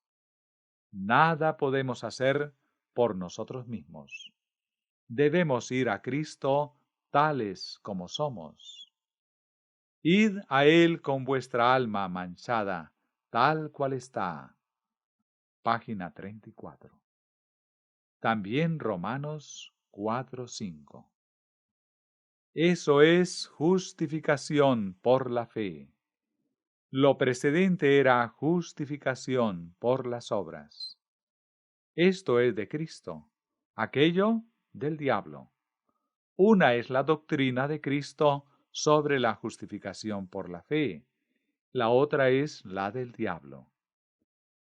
Nada podemos hacer por nosotros mismos. Debemos ir a Cristo tales como somos. Id a Él con vuestra alma manchada, tal cual está. Página 34. También Romanos 4:5. Eso es justificación por la fe. Lo precedente era justificación por las obras. Esto es de Cristo, aquello del diablo. Una es la doctrina de Cristo sobre la justificación por la fe, la otra es la del diablo.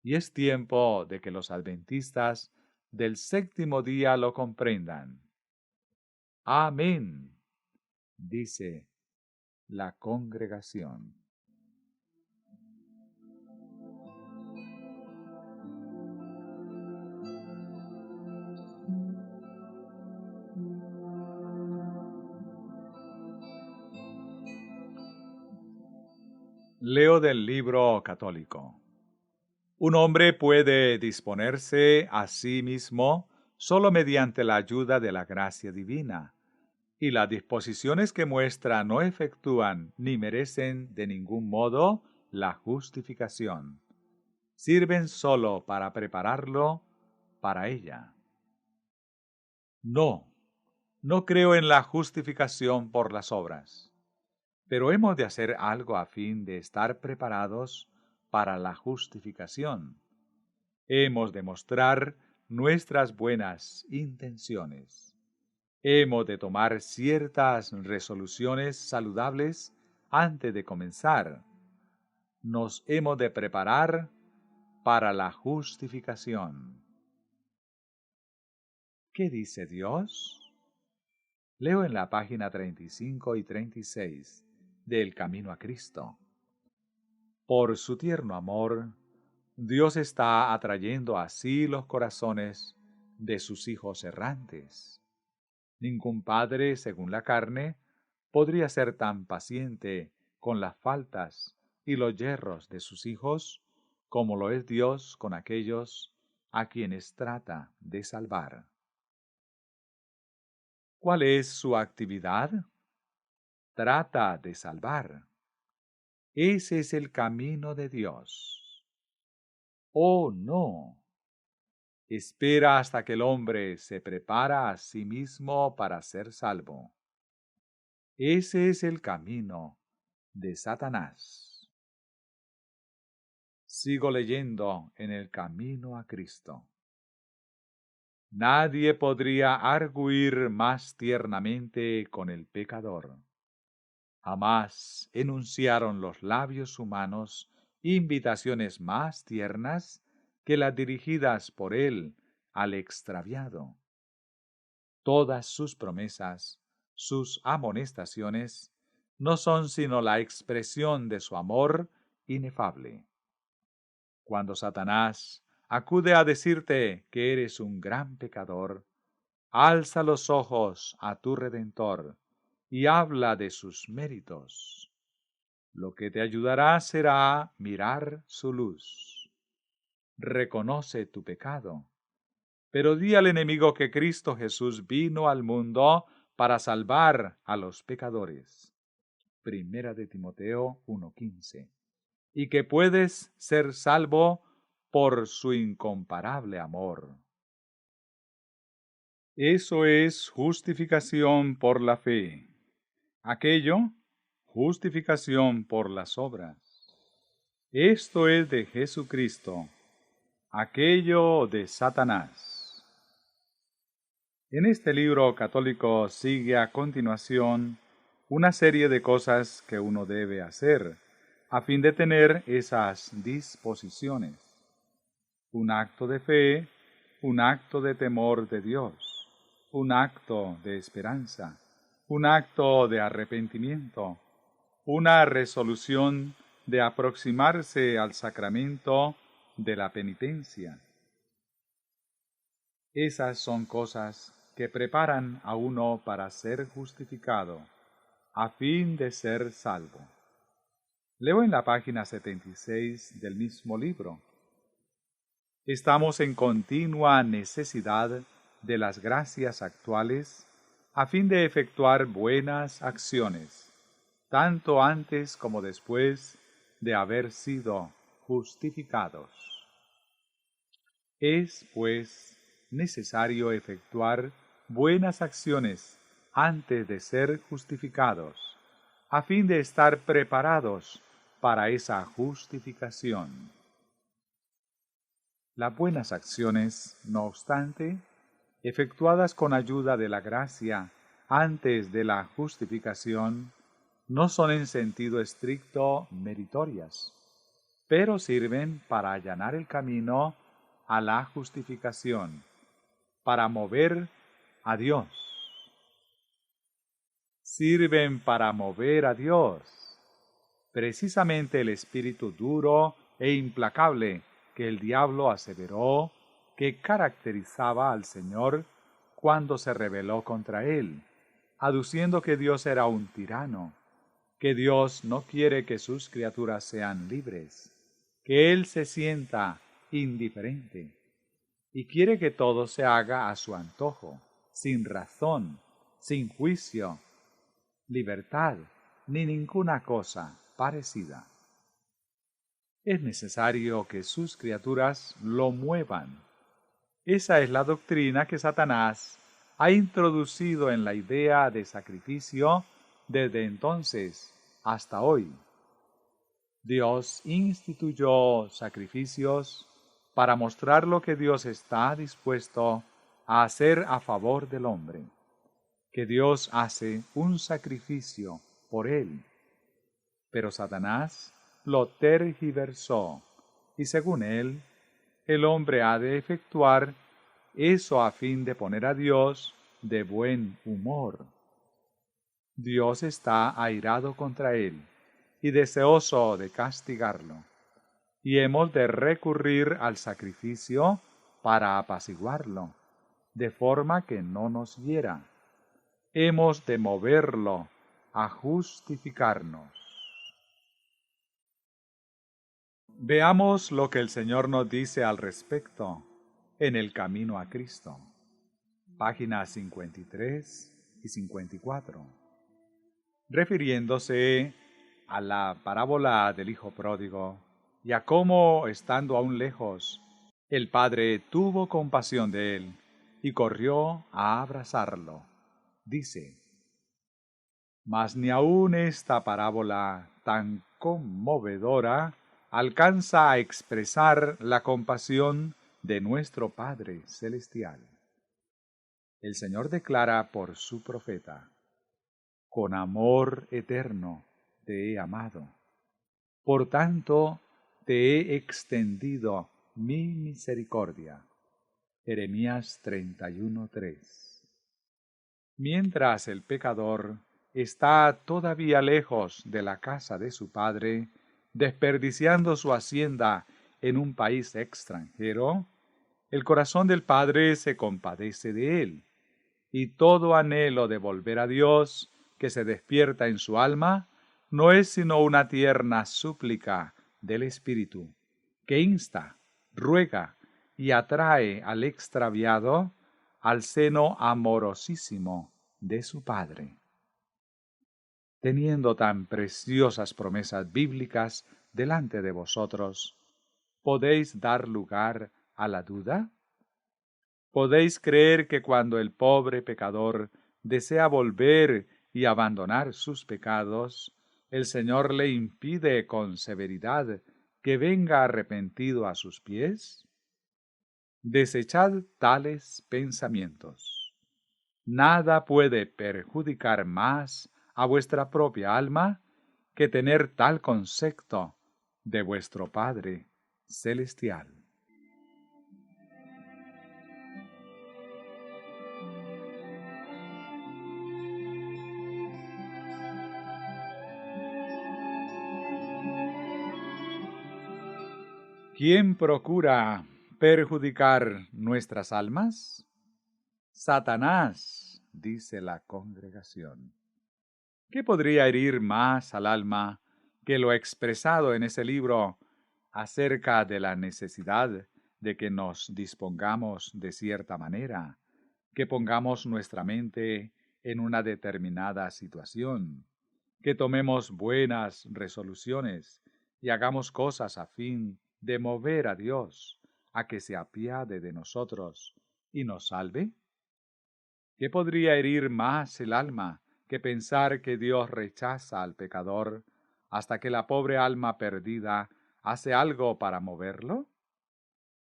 Y es tiempo de que los adventistas del séptimo día lo comprendan. Amén, dice la congregación. Leo del libro católico. Un hombre puede disponerse a sí mismo solo mediante la ayuda de la gracia divina, y las disposiciones que muestra no efectúan ni merecen de ningún modo la justificación. Sirven solo para prepararlo para ella. No, no creo en la justificación por las obras. Pero hemos de hacer algo a fin de estar preparados para la justificación. Hemos de mostrar nuestras buenas intenciones. Hemos de tomar ciertas resoluciones saludables antes de comenzar. Nos hemos de preparar para la justificación. ¿Qué dice Dios? Leo en la página 35 y 36 del Camino a Cristo. Por su tierno amor, Dios está atrayendo así los corazones de sus hijos errantes. Ningún padre, según la carne, podría ser tan paciente con las faltas y los yerros de sus hijos como lo es Dios con aquellos a quienes trata de salvar. ¿Cuál es su actividad? Trata de salvar. Ese es el camino de Dios. Oh, no. Espera hasta que el hombre se prepara a sí mismo para ser salvo. Ese es el camino de Satanás. Sigo leyendo en el Camino a Cristo. Nadie podría arguir más tiernamente con el pecador. Jamás enunciaron los labios humanos invitaciones más tiernas que las dirigidas por él al extraviado. Todas sus promesas, sus amonestaciones, no son sino la expresión de su amor inefable. Cuando Satanás acude a decirte que eres un gran pecador, alza los ojos a tu Redentor y habla de sus méritos. Lo que te ayudará será mirar su luz. Reconoce tu pecado, pero di al enemigo que Cristo Jesús vino al mundo para salvar a los pecadores. Primera de Timoteo 1:15. Y que puedes ser salvo por su incomparable amor. Eso es justificación por la fe. Aquello, justificación por las obras. Esto es de Jesucristo, aquello de Satanás. En este libro católico sigue a continuación una serie de cosas que uno debe hacer a fin de tener esas disposiciones. Un acto de fe, un acto de temor de Dios, un acto de esperanza, un acto de arrepentimiento, una resolución de aproximarse al sacramento de la penitencia. Esas son cosas que preparan a uno para ser justificado, a fin de ser salvo. Leo en la página 76 del mismo libro. Estamos en continua necesidad de las gracias actuales a fin de efectuar buenas acciones, tanto antes como después de haber sido justificados. Es, pues, necesario efectuar buenas acciones antes de ser justificados, a fin de estar preparados para esa justificación. Las buenas acciones, no obstante, efectuadas con ayuda de la gracia antes de la justificación, no son en sentido estricto meritorias, pero sirven para allanar el camino a la justificación, para mover a Dios. Sirven para mover a Dios. Precisamente el espíritu duro e implacable que el diablo aseveró que caracterizaba al Señor cuando se rebeló contra él, aduciendo que Dios era un tirano, que Dios no quiere que sus criaturas sean libres, que Él se sienta indiferente y quiere que todo se haga a su antojo, sin razón, sin juicio, libertad, ni ninguna cosa parecida. Es necesario que sus criaturas lo muevan. Esa es la doctrina que Satanás ha introducido en la idea de sacrificio desde entonces hasta hoy. Dios instituyó sacrificios para mostrar lo que Dios está dispuesto a hacer a favor del hombre, que Dios hace un sacrificio por él. Pero Satanás lo tergiversó, y según él, el hombre ha de efectuar eso a fin de poner a Dios de buen humor. Dios está airado contra él y deseoso de castigarlo, y hemos de recurrir al sacrificio para apaciguarlo, de forma que no nos hiera. Hemos de moverlo a justificarnos. Veamos lo que el Señor nos dice al respecto en el camino a Cristo. Páginas 53 y 54. Refiriéndose a la parábola del Hijo Pródigo y a cómo, estando aún lejos, el Padre tuvo compasión de él y corrió a abrazarlo. Dice: mas ni aun esta parábola tan conmovedora alcanza a expresar la compasión de nuestro Padre Celestial. El Señor declara por su profeta: con amor eterno te he amado, por tanto te he extendido mi misericordia. Jeremías 31:3. Mientras el pecador está todavía lejos de la casa de su padre, desperdiciando su hacienda en un país extranjero, el corazón del Padre se compadece de él, y todo anhelo de volver a Dios que se despierta en su alma no es sino una tierna súplica del Espíritu, que insta, ruega y atrae al extraviado al seno amorosísimo de su Padre. Teniendo tan preciosas promesas bíblicas delante de vosotros, ¿podéis dar lugar a la duda? ¿Podéis creer que cuando el pobre pecador desea volver y abandonar sus pecados, el Señor le impide con severidad que venga arrepentido a sus pies? Desechad tales pensamientos. Nada puede perjudicar más a vuestra propia alma que tener tal concepto de vuestro Padre celestial. ¿Quién procura perjudicar nuestras almas? Satanás, dice la congregación. ¿Qué podría herir más al alma que lo expresado en ese libro acerca de la necesidad de que nos dispongamos de cierta manera, que pongamos nuestra mente en una determinada situación, que tomemos buenas resoluciones y hagamos cosas a fin de mover a Dios a que se apiade de nosotros y nos salve? ¿Qué podría herir más el alma que pensar que Dios rechaza al pecador hasta que la pobre alma perdida hace algo para moverlo?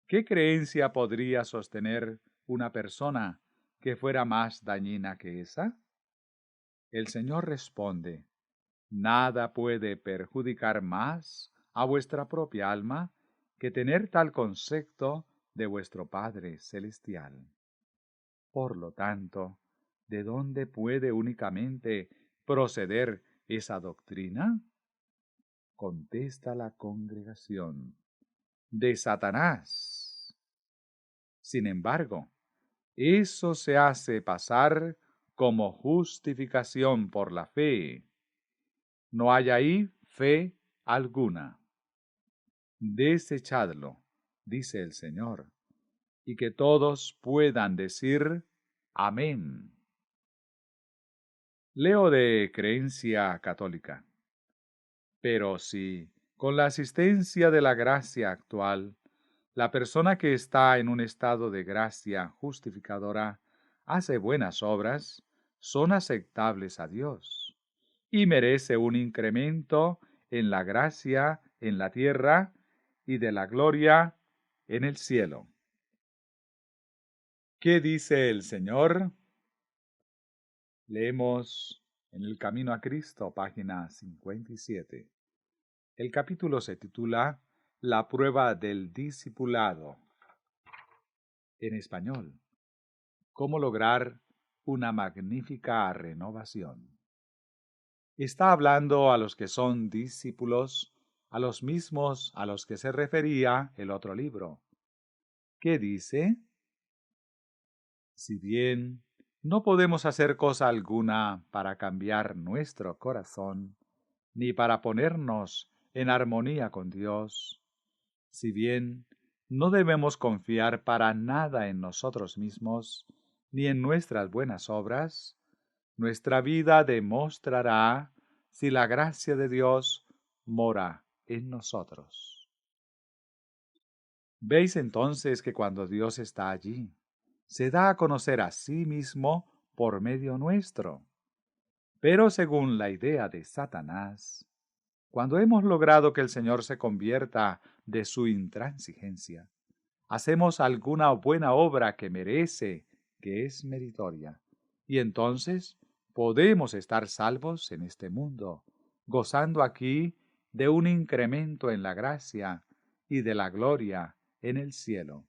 ¿Qué creencia podría sostener una persona que fuera más dañina que esa? El Señor responde: nada puede perjudicar más a vuestra propia alma que tener tal concepto de vuestro Padre celestial. Por lo tanto, ¿de dónde puede únicamente proceder esa doctrina? Contesta la congregación: de Satanás. Sin embargo, eso se hace pasar como justificación por la fe. No hay ahí fe alguna. Desechadlo, dice el Señor, y que todos puedan decir amén. Leo de creencia católica. Pero si, con la asistencia de la gracia actual, la persona que está en un estado de gracia justificadora hace buenas obras, son aceptables a Dios y merece un incremento en la gracia en la tierra y de la gloria en el cielo. ¿Qué dice el Señor? Leemos en El Camino a Cristo, página 57. El capítulo se titula La prueba del discipulado. En español, ¿cómo lograr una magnífica renovación? Está hablando a los que son discípulos, a los mismos a los que se refería el otro libro. ¿Qué dice? Si bien no podemos hacer cosa alguna para cambiar nuestro corazón, ni para ponernos en armonía con Dios, si bien no debemos confiar para nada en nosotros mismos, ni en nuestras buenas obras, nuestra vida demostrará si la gracia de Dios mora en nosotros. ¿Veis entonces que cuando Dios está allí, se da a conocer a sí mismo por medio nuestro? Pero según la idea de Satanás, cuando hemos logrado que el Señor se convierta de su intransigencia, hacemos alguna buena obra que merece, que es meritoria, y entonces podemos estar salvos en este mundo, gozando aquí de un incremento en la gracia y de la gloria en el cielo.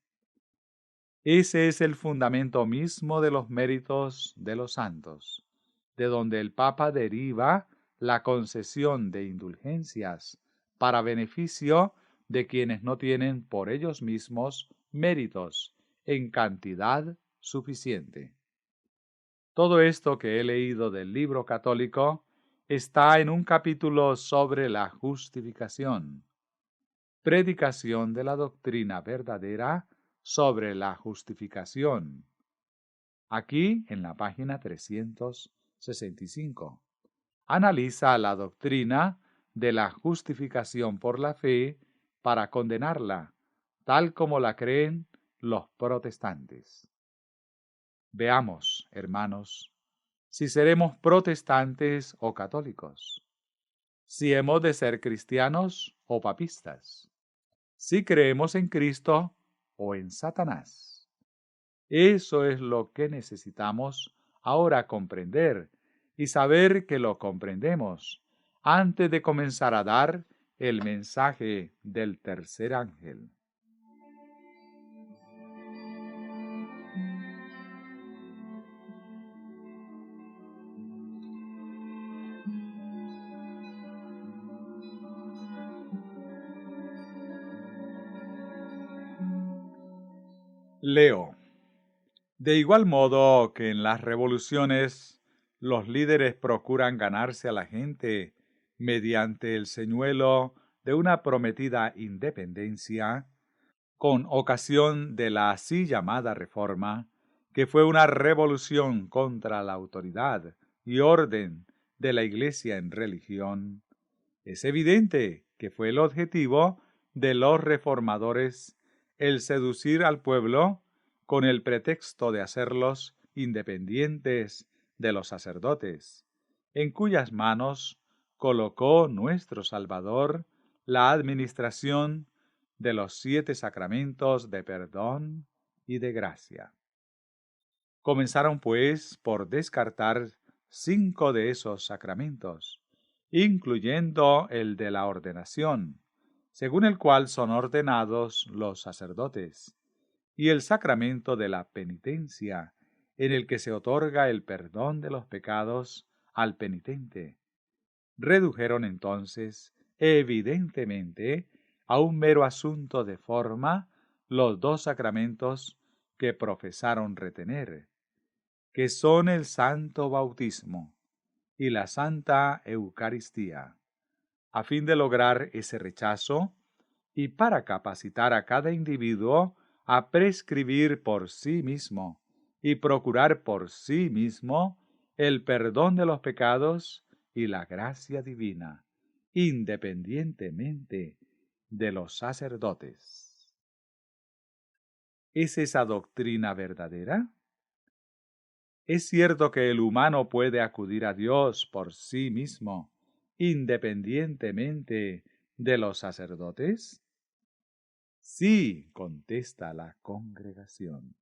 Ese es el fundamento mismo de los méritos de los santos, de donde el Papa deriva la concesión de indulgencias para beneficio de quienes no tienen por ellos mismos méritos en cantidad suficiente. Todo esto que he leído del libro católico está en un capítulo sobre la justificación, predicación de la doctrina verdadera sobre la justificación. Aquí, en la página 365, analiza la doctrina de la justificación por la fe para condenarla, tal como la creen los protestantes. Veamos, hermanos, si seremos protestantes o católicos. si hemos de ser cristianos o papistas, si creemos en Cristo o en Satanás. Eso es lo que necesitamos ahora comprender y saber que lo comprendemos antes de comenzar a dar el mensaje del tercer ángel. Leo. De igual modo que en las revoluciones, los líderes procuran ganarse a la gente mediante el señuelo de una prometida independencia, con ocasión de la así llamada Reforma, que fue una revolución contra la autoridad y orden de la Iglesia en religión. Es evidente que fue el objetivo de los reformadores el seducir al pueblo con el pretexto de hacerlos independientes de los sacerdotes, en cuyas manos colocó nuestro Salvador la administración de los 7 sacramentos de perdón y de gracia. Comenzaron pues por descartar 5 de esos sacramentos, incluyendo el de la ordenación, según el cual son ordenados los sacerdotes, y el sacramento de la penitencia, en el que se otorga el perdón de los pecados al penitente. Redujeron entonces, evidentemente, a un mero asunto de forma los 2 sacramentos que profesaron retener, que son el santo bautismo y la santa Eucaristía, a fin de lograr ese rechazo y para capacitar a cada individuo a prescribir por sí mismo y procurar por sí mismo el perdón de los pecados y la gracia divina, independientemente de los sacerdotes. ¿Es esa doctrina verdadera? ¿Es cierto que el humano puede acudir a Dios por sí mismo, independientemente de los sacerdotes? Sí, contesta la congregación.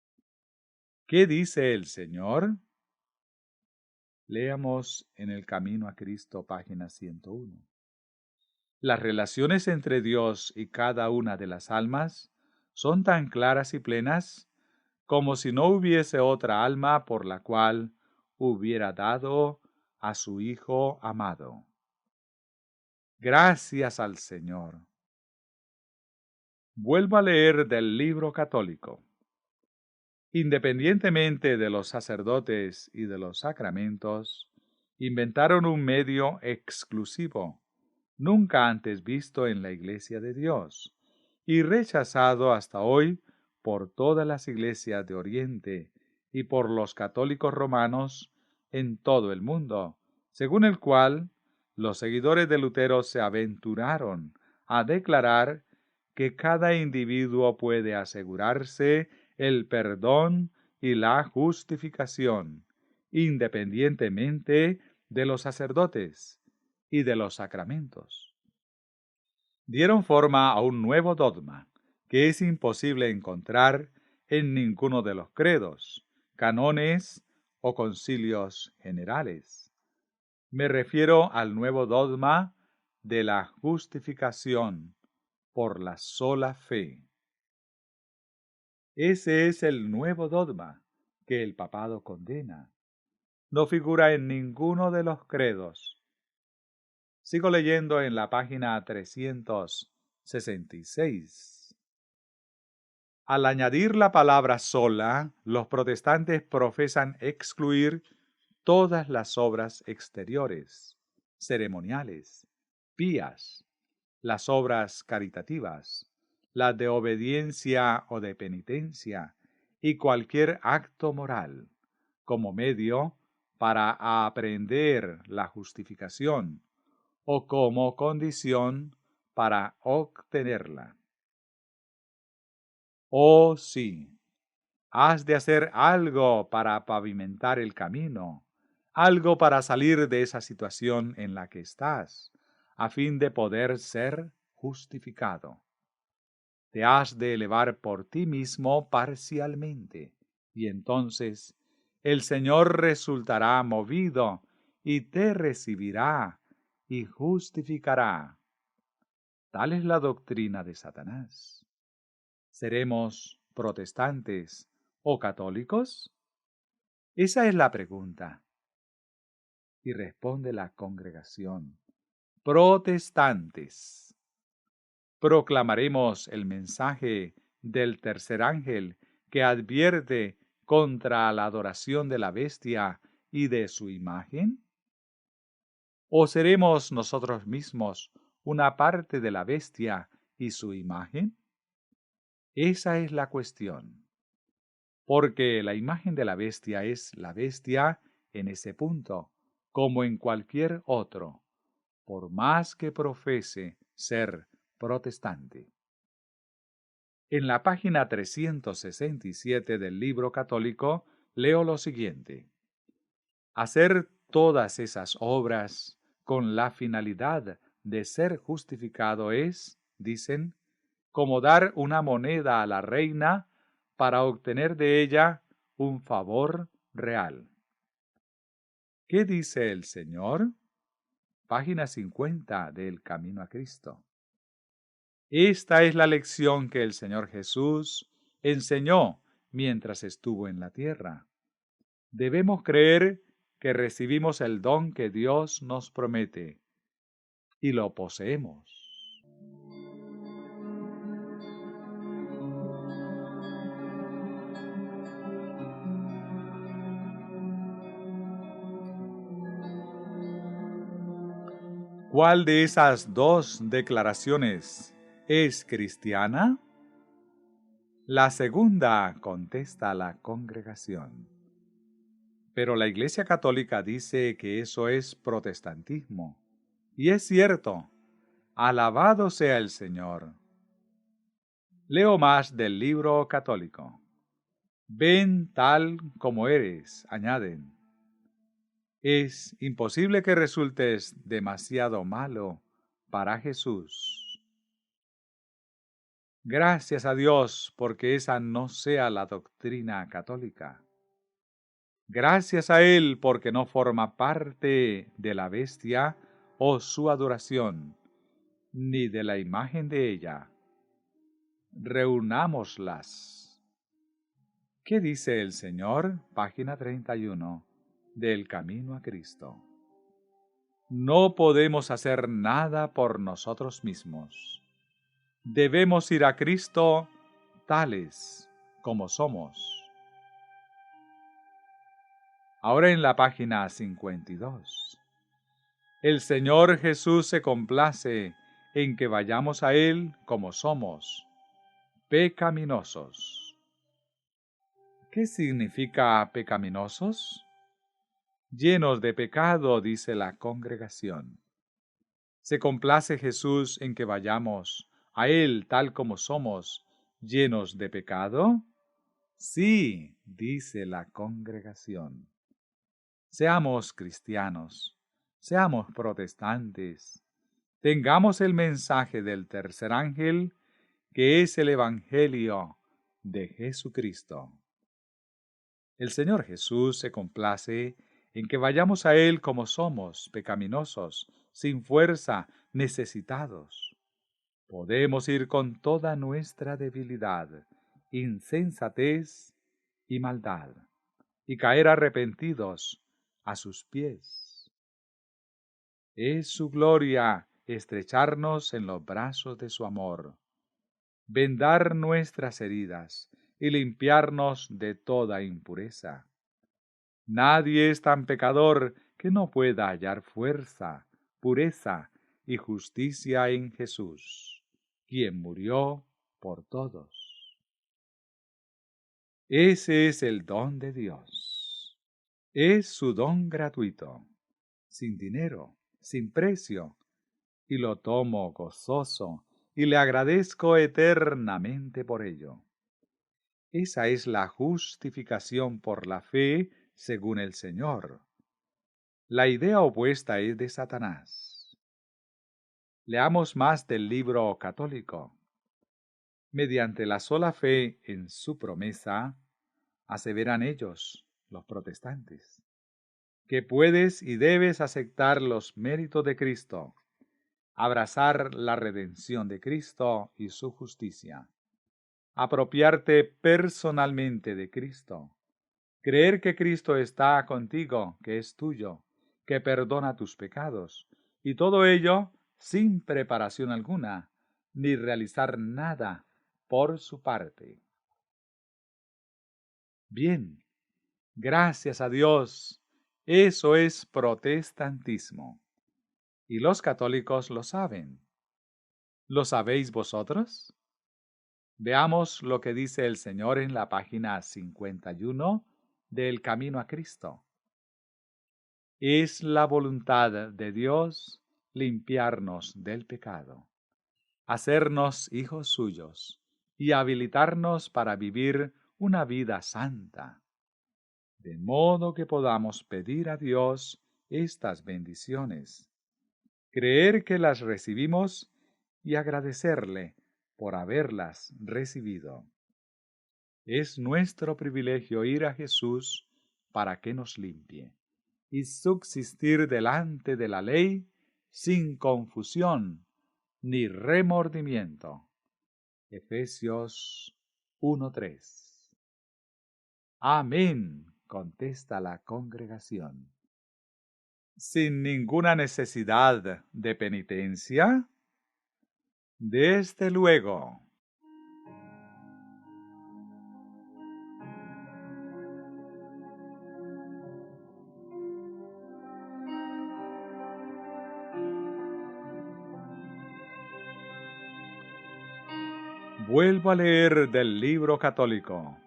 ¿Qué dice el Señor? Leamos en El Camino a Cristo, página 101. Las relaciones entre Dios y cada una de las almas son tan claras y plenas como si no hubiese otra alma por la cual hubiera dado a su Hijo amado. Gracias al Señor. Vuelvo a leer del libro católico. Independientemente de los sacerdotes y de los sacramentos, inventaron un medio exclusivo, nunca antes visto en la Iglesia de Dios, y rechazado hasta hoy por todas las iglesias de Oriente y por los católicos romanos en todo el mundo, según el cual los seguidores de Lutero se aventuraron a declarar que cada individuo puede asegurarse el perdón y la justificación, independientemente de los sacerdotes y de los sacramentos. Dieron forma a un nuevo dogma, que es imposible encontrar en ninguno de los credos, canones o concilios generales. Me refiero al nuevo dogma de la justificación por la sola fe. Ese es el nuevo dogma que el papado condena. No figura en ninguno de los credos. Sigo leyendo en la página 366. Al añadir la palabra sola, los protestantes profesan excluir todas las obras exteriores, ceremoniales, pías, las obras caritativas, las de obediencia o de penitencia y cualquier acto moral, como medio para aprender la justificación o como condición para obtenerla. Oh sí, has de hacer algo para pavimentar el camino, algo para salir de esa situación en la que estás, a fin de poder ser justificado. Te has de elevar por ti mismo parcialmente, y entonces el Señor resultará movido y te recibirá y justificará. Tal es la doctrina de Satanás. ¿Seremos protestantes o católicos? Esa es la pregunta. Y responde la congregación: protestantes. Proclamaremos el mensaje del tercer ángel que advierte contra la adoración de la bestia y de su imagen. ¿O seremos nosotros mismos una parte de la bestia y su imagen? Esa es la cuestión. Porque la imagen de la bestia es la bestia en ese punto, como en cualquier otro, por más que profese ser protestante. En la página 367 del libro católico leo lo siguiente: hacer todas esas obras con la finalidad de ser justificado es, dicen, como dar una moneda a la reina para obtener de ella un favor real. ¿Qué dice el Señor? Página 50 del Camino a Cristo. Esta es la lección que el Señor Jesús enseñó mientras estuvo en la tierra. Debemos creer que recibimos el don que Dios nos promete y lo poseemos. ¿Cuál de esas dos declaraciones es cristiana? La segunda, contesta la congregación. Pero la Iglesia Católica dice que eso es protestantismo. Y es cierto. Alabado sea el Señor. Leo más del libro católico. Ven tal como eres, añaden. Es imposible que resultes demasiado malo para Jesús. Gracias a Dios porque esa no sea la doctrina católica. Gracias a Él porque no forma parte de la bestia o su adoración, ni de la imagen de ella. Reunámoslas. ¿Qué dice el Señor? Página 31 del Camino a Cristo. No podemos hacer nada por nosotros mismos. Debemos ir a Cristo tales como somos. Ahora en la página 52. El Señor Jesús se complace en que vayamos a Él como somos, pecaminosos. ¿Qué significa pecaminosos? Llenos de pecado, dice la congregación. ¿Se complace Jesús en que vayamos a Él tal como somos, llenos de pecado? Sí, dice la congregación. Seamos cristianos, seamos protestantes, tengamos el mensaje del tercer ángel, que es el Evangelio de Jesucristo. El Señor Jesús se complace en que vayamos a Él como somos, pecaminosos, sin fuerza, necesitados. Podemos ir con toda nuestra debilidad, insensatez y maldad, y caer arrepentidos a sus pies. Es su gloria estrecharnos en los brazos de su amor, vendar nuestras heridas y limpiarnos de toda impureza. Nadie es tan pecador que no pueda hallar fuerza, pureza y justicia en Jesús, quien murió por todos. Ese es el don de Dios. Es su don gratuito, sin dinero, sin precio, y lo tomo gozoso y le agradezco eternamente por ello. Esa es la justificación por la fe según el Señor. La idea opuesta es de Satanás. Leamos más del libro católico. Mediante la sola fe en su promesa, aseveran ellos, los protestantes, que puedes y debes aceptar los méritos de Cristo, abrazar la redención de Cristo y su justicia, apropiarte personalmente de Cristo, creer que Cristo está contigo, que es tuyo, que perdona tus pecados, y todo ello sin preparación alguna, ni realizar nada por su parte. Bien, gracias a Dios, eso es protestantismo. Y los católicos lo saben. ¿Lo sabéis vosotros? Veamos lo que dice el Señor en la página 51 del Camino a Cristo. Es la voluntad de Dios limpiarnos del pecado, hacernos hijos suyos y habilitarnos para vivir una vida santa, de modo que podamos pedir a Dios estas bendiciones, creer que las recibimos y agradecerle por haberlas recibido. Es nuestro privilegio ir a Jesús para que nos limpie y subsistir delante de la ley sin confusión ni remordimiento. Efesios 1:3. Amén, contesta la congregación. ¿Sin ninguna necesidad de penitencia? Desde luego. Vuelvo a leer del libro católico,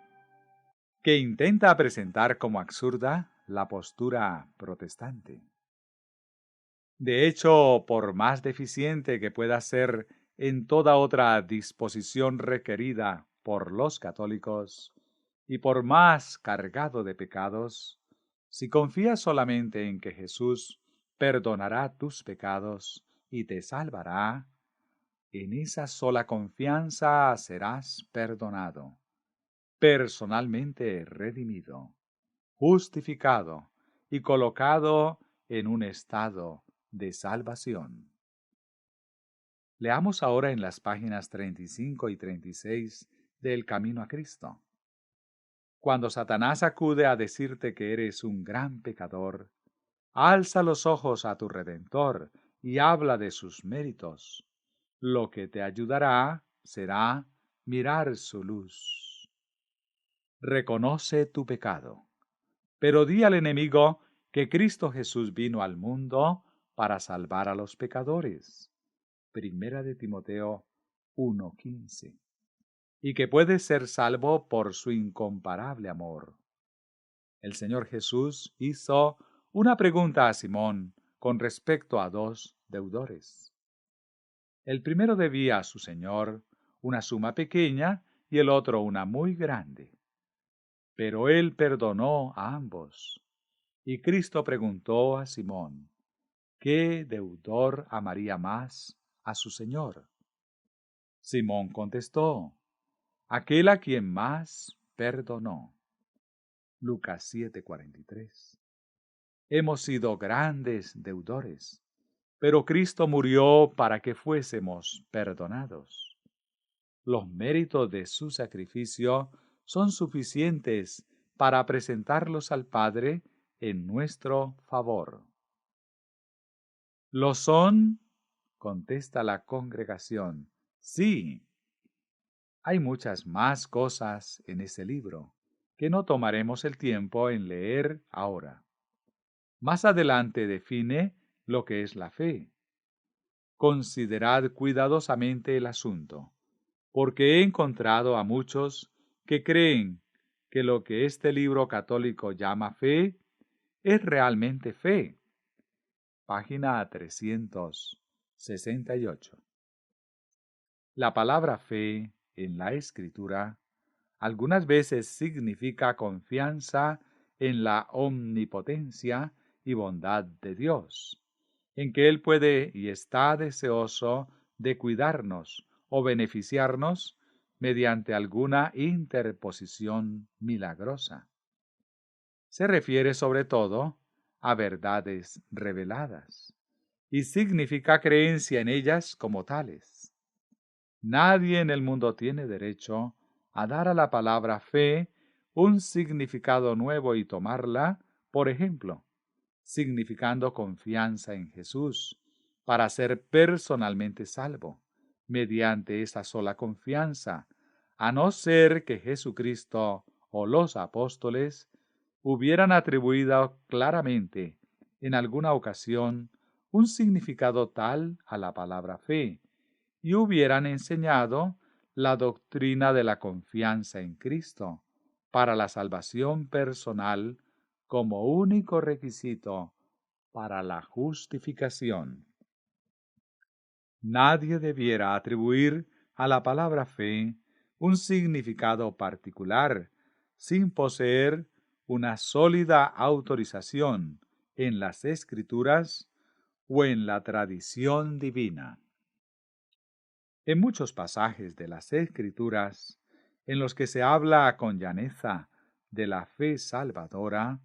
que intenta presentar como absurda la postura protestante. De hecho, por más deficiente que pueda ser en toda otra disposición requerida por los católicos, y por más cargado de pecados, si confías solamente en que Jesús perdonará tus pecados y te salvará, en esa sola confianza serás perdonado, personalmente redimido, justificado y colocado en un estado de salvación. Leamos ahora en las páginas 35 y 36 del Camino a Cristo. Cuando Satanás acude a decirte que eres un gran pecador, alza los ojos a tu Redentor y habla de sus méritos. Lo que te ayudará será mirar su luz. Reconoce tu pecado, pero di al enemigo que Cristo Jesús vino al mundo para salvar a los pecadores. Primera de Timoteo 1:15. Y que puede ser salvo por su incomparable amor. El Señor Jesús hizo una pregunta a Simón con respecto a dos deudores. El primero debía a su Señor una suma pequeña y el otro una muy grande. Pero él perdonó a ambos. Y Cristo preguntó a Simón, ¿qué deudor amaría más a su Señor? Simón contestó, aquel a quien más perdonó. Lucas 7:43. Hemos sido grandes deudores, pero Cristo murió para que fuésemos perdonados. Los méritos de su sacrificio son suficientes para presentarlos al Padre en nuestro favor. ¿Lo son? Contesta la congregación. Sí. Hay muchas más cosas en ese libro que no tomaremos el tiempo en leer ahora. Más adelante define lo que es la fe. Considerad cuidadosamente el asunto, porque he encontrado a muchos que creen que lo que este libro católico llama fe es realmente fe. Página 368. La palabra fe en la Escritura algunas veces significa confianza en la omnipotencia y bondad de Dios, en que Él puede y está deseoso de cuidarnos o beneficiarnos mediante alguna interposición milagrosa. Se refiere sobre todo a verdades reveladas y significa creencia en ellas como tales. Nadie en el mundo tiene derecho a dar a la palabra fe un significado nuevo y tomarla, por ejemplo, significando confianza en Jesús para ser personalmente salvo, mediante esa sola confianza, a no ser que Jesucristo o los apóstoles hubieran atribuido claramente en alguna ocasión un significado tal a la palabra fe, y hubieran enseñado la doctrina de la confianza en Cristo para la salvación personal como único requisito para la justificación. Nadie debiera atribuir a la palabra fe un significado particular sin poseer una sólida autorización en las Escrituras o en la tradición divina. En muchos pasajes de las Escrituras, en los que se habla con llaneza de la fe salvadora,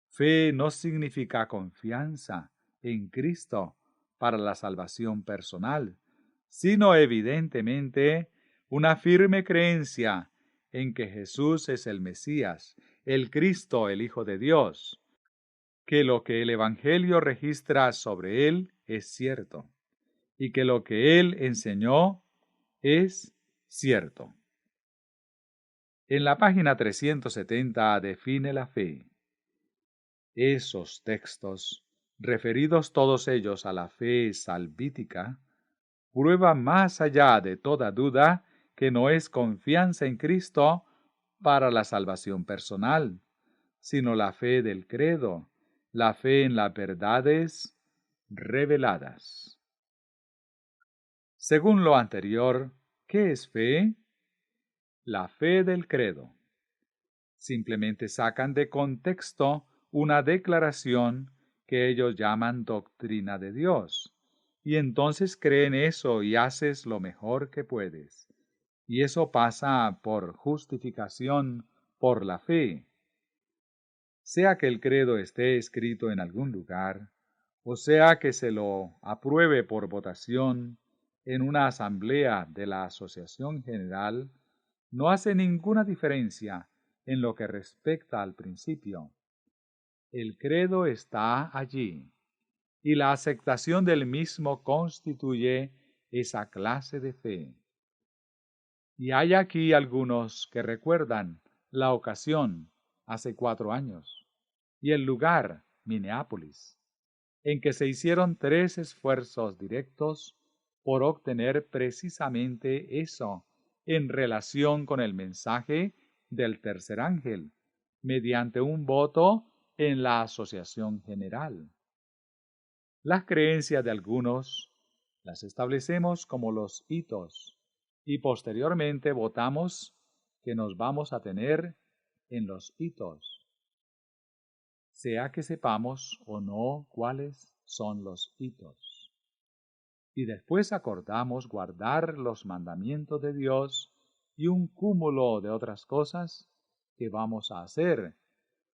fe no significa confianza en Cristo para la salvación personal, sino evidentemente una firme creencia en que Jesús es el Mesías, el Cristo, el Hijo de Dios, que lo que el Evangelio registra sobre él es cierto, y que lo que él enseñó es cierto. En la página 370 define la fe. Esos textos, referidos todos ellos a la fe salvítica, prueban más allá de toda duda que no es confianza en Cristo para la salvación personal, sino la fe del credo, la fe en las verdades reveladas. Según lo anterior, ¿qué es fe? La fe del credo. Simplemente sacan de contexto una declaración que ellos llaman doctrina de Dios, y entonces creen eso y haces lo mejor que puedes. Y eso pasa por justificación por la fe. Sea que el credo esté escrito en algún lugar, o sea que se lo apruebe por votación en una asamblea de la Asociación General, no hace ninguna diferencia en lo que respecta al principio. El credo está allí, y la aceptación del mismo constituye esa clase de fe. Y hay aquí algunos que recuerdan la ocasión, hace 4 años, y el lugar, Minneapolis, en que se hicieron 3 esfuerzos directos por obtener precisamente eso en relación con el mensaje del tercer ángel, mediante un voto en la Asociación General. Las creencias de algunos las establecemos como los hitos y posteriormente votamos que nos vamos a tener en los hitos, sea que sepamos o no cuáles son los hitos. Y después acordamos guardar los mandamientos de Dios y un cúmulo de otras cosas que vamos a hacer,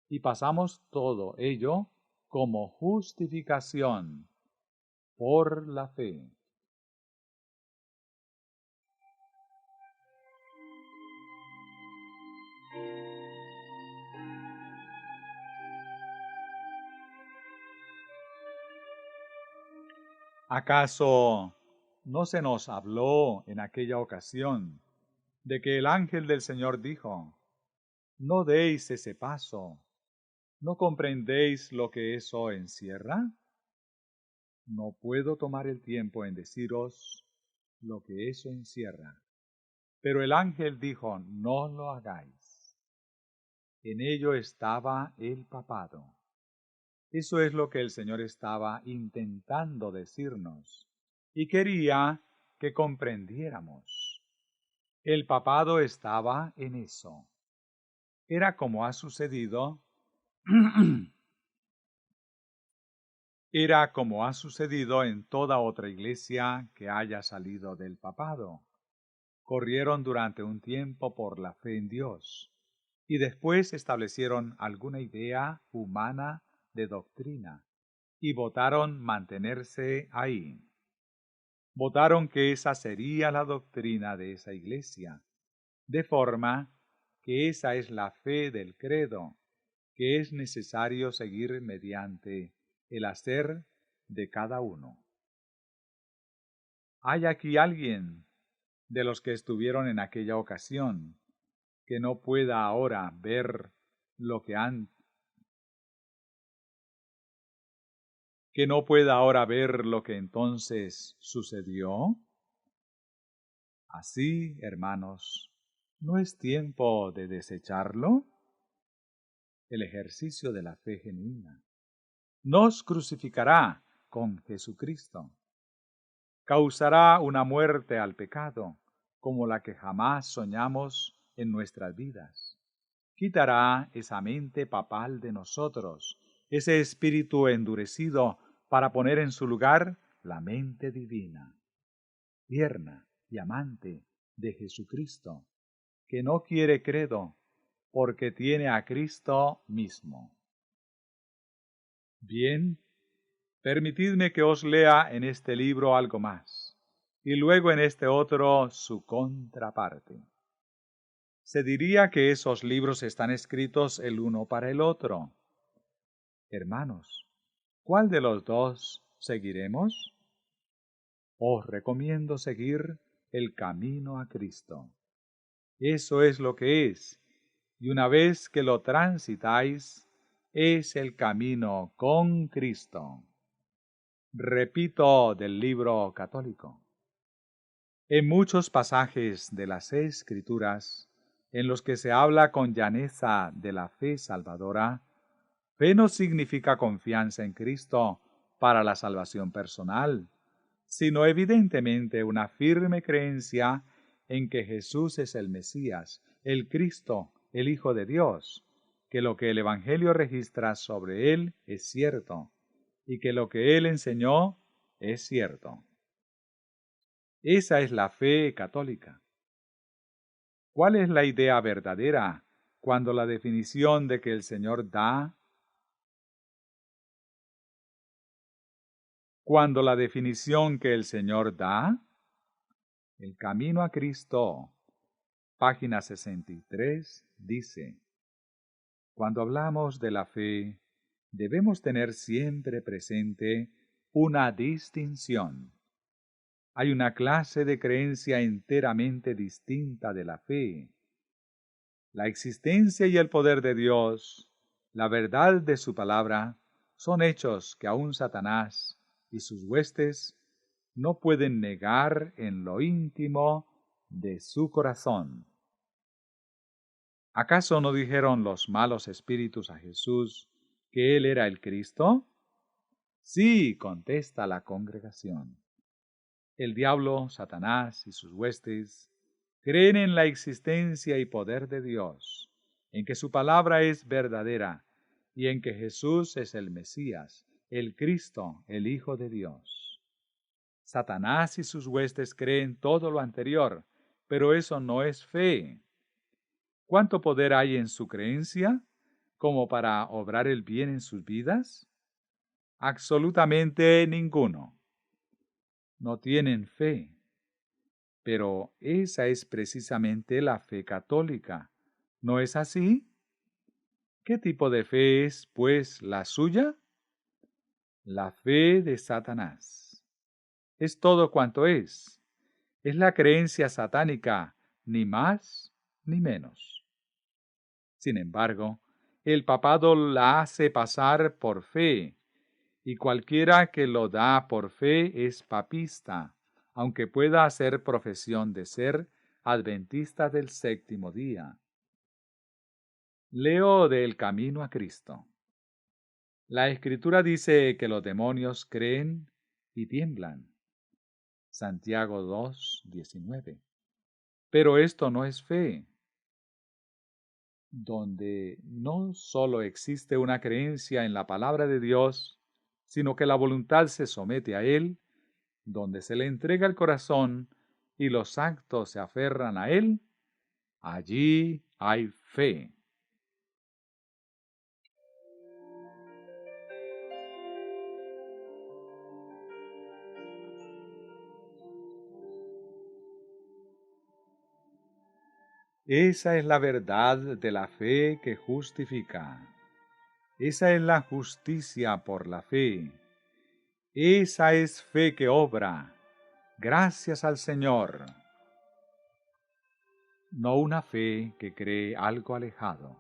y pasamos todo ello como justificación por la fe. ¿Acaso no se nos habló en aquella ocasión de que el ángel del Señor dijo: no deis ese paso? ¿No comprendéis lo que eso encierra? No puedo tomar el tiempo en deciros lo que eso encierra. Pero el ángel dijo: no lo hagáis. En ello estaba el papado. Eso es lo que el Señor estaba intentando decirnos y quería que comprendiéramos. El papado estaba en eso. Era como ha sucedido Era como ha sucedido en toda otra iglesia que haya salido del papado. Corrieron durante un tiempo por la fe en Dios y después establecieron alguna idea humana de doctrina y votaron mantenerse ahí. Votaron que esa sería la doctrina de esa iglesia, de forma que esa es la fe del credo, que es necesario seguir mediante el hacer de cada uno. ¿Hay aquí alguien de los que estuvieron en aquella ocasión que no pueda ahora ver lo que que no pueda ahora ver lo que entonces sucedió? Así, hermanos, ¿no es tiempo de desecharlo? El ejercicio de la fe genuina nos crucificará con Jesucristo. Causará una muerte al pecado, como la que jamás soñamos en nuestras vidas. Quitará esa mente papal de nosotros, ese espíritu endurecido, para poner en su lugar la mente divina, tierna y amante de Jesucristo, que no quiere credo, porque tiene a Cristo mismo. Bien, permitidme que os lea en este libro algo más, y luego en este otro su contraparte. Se diría que esos libros están escritos el uno para el otro. Hermanos, ¿cuál de los dos seguiremos? Os recomiendo seguir el camino a Cristo. Eso es lo que es, y una vez que lo transitáis, es el camino con Cristo. Repito del libro católico. En muchos pasajes de las Escrituras, en los que se habla con llaneza de la fe salvadora, fe no significa confianza en Cristo para la salvación personal, sino evidentemente una firme creencia en que Jesús es el Mesías, el Cristo, el Hijo de Dios, que lo que el Evangelio registra sobre él es cierto, y que lo que él enseñó es cierto. Esa es la fe católica. ¿Cuál es la idea verdadera cuando la definición de que el Señor da? Cuando la definición que el Señor da, el camino a Cristo, página 63, dice: cuando hablamos de la fe, debemos tener siempre presente una distinción. Hay una clase de creencia enteramente distinta de la fe. La existencia y el poder de Dios, la verdad de su palabra, son hechos que aún Satanás y sus huestes no pueden negar en lo íntimo de su corazón. ¿Acaso no dijeron los malos espíritus a Jesús que Él era el Cristo? Sí, contesta la congregación. El diablo, Satanás y sus huestes creen en la existencia y poder de Dios, en que su palabra es verdadera y en que Jesús es el Mesías, el Cristo, el Hijo de Dios. Satanás y sus huestes creen todo lo anterior, pero eso no es fe. ¿Cuánto poder hay en su creencia como para obrar el bien en sus vidas? Absolutamente ninguno. No tienen fe. Pero esa es precisamente la fe católica. ¿No es así? ¿Qué tipo de fe es, pues, la suya? La fe de Satanás. Es todo cuanto es. Es la creencia satánica, ni más ni menos. Sin embargo, el papado la hace pasar por fe, y cualquiera que lo da por fe es papista, aunque pueda hacer profesión de ser adventista del séptimo día. Leo del Camino a Cristo. La Escritura dice que los demonios creen y tiemblan. Santiago 2:19. Pero esto no es fe. Donde no solo existe una creencia en la palabra de Dios, sino que la voluntad se somete a él, donde se le entrega el corazón y los actos se aferran a él, allí hay fe. Esa es la verdad de la fe que justifica. Esa es la justicia por la fe. Esa es fe que obra. Gracias al Señor. No una fe que cree algo alejado,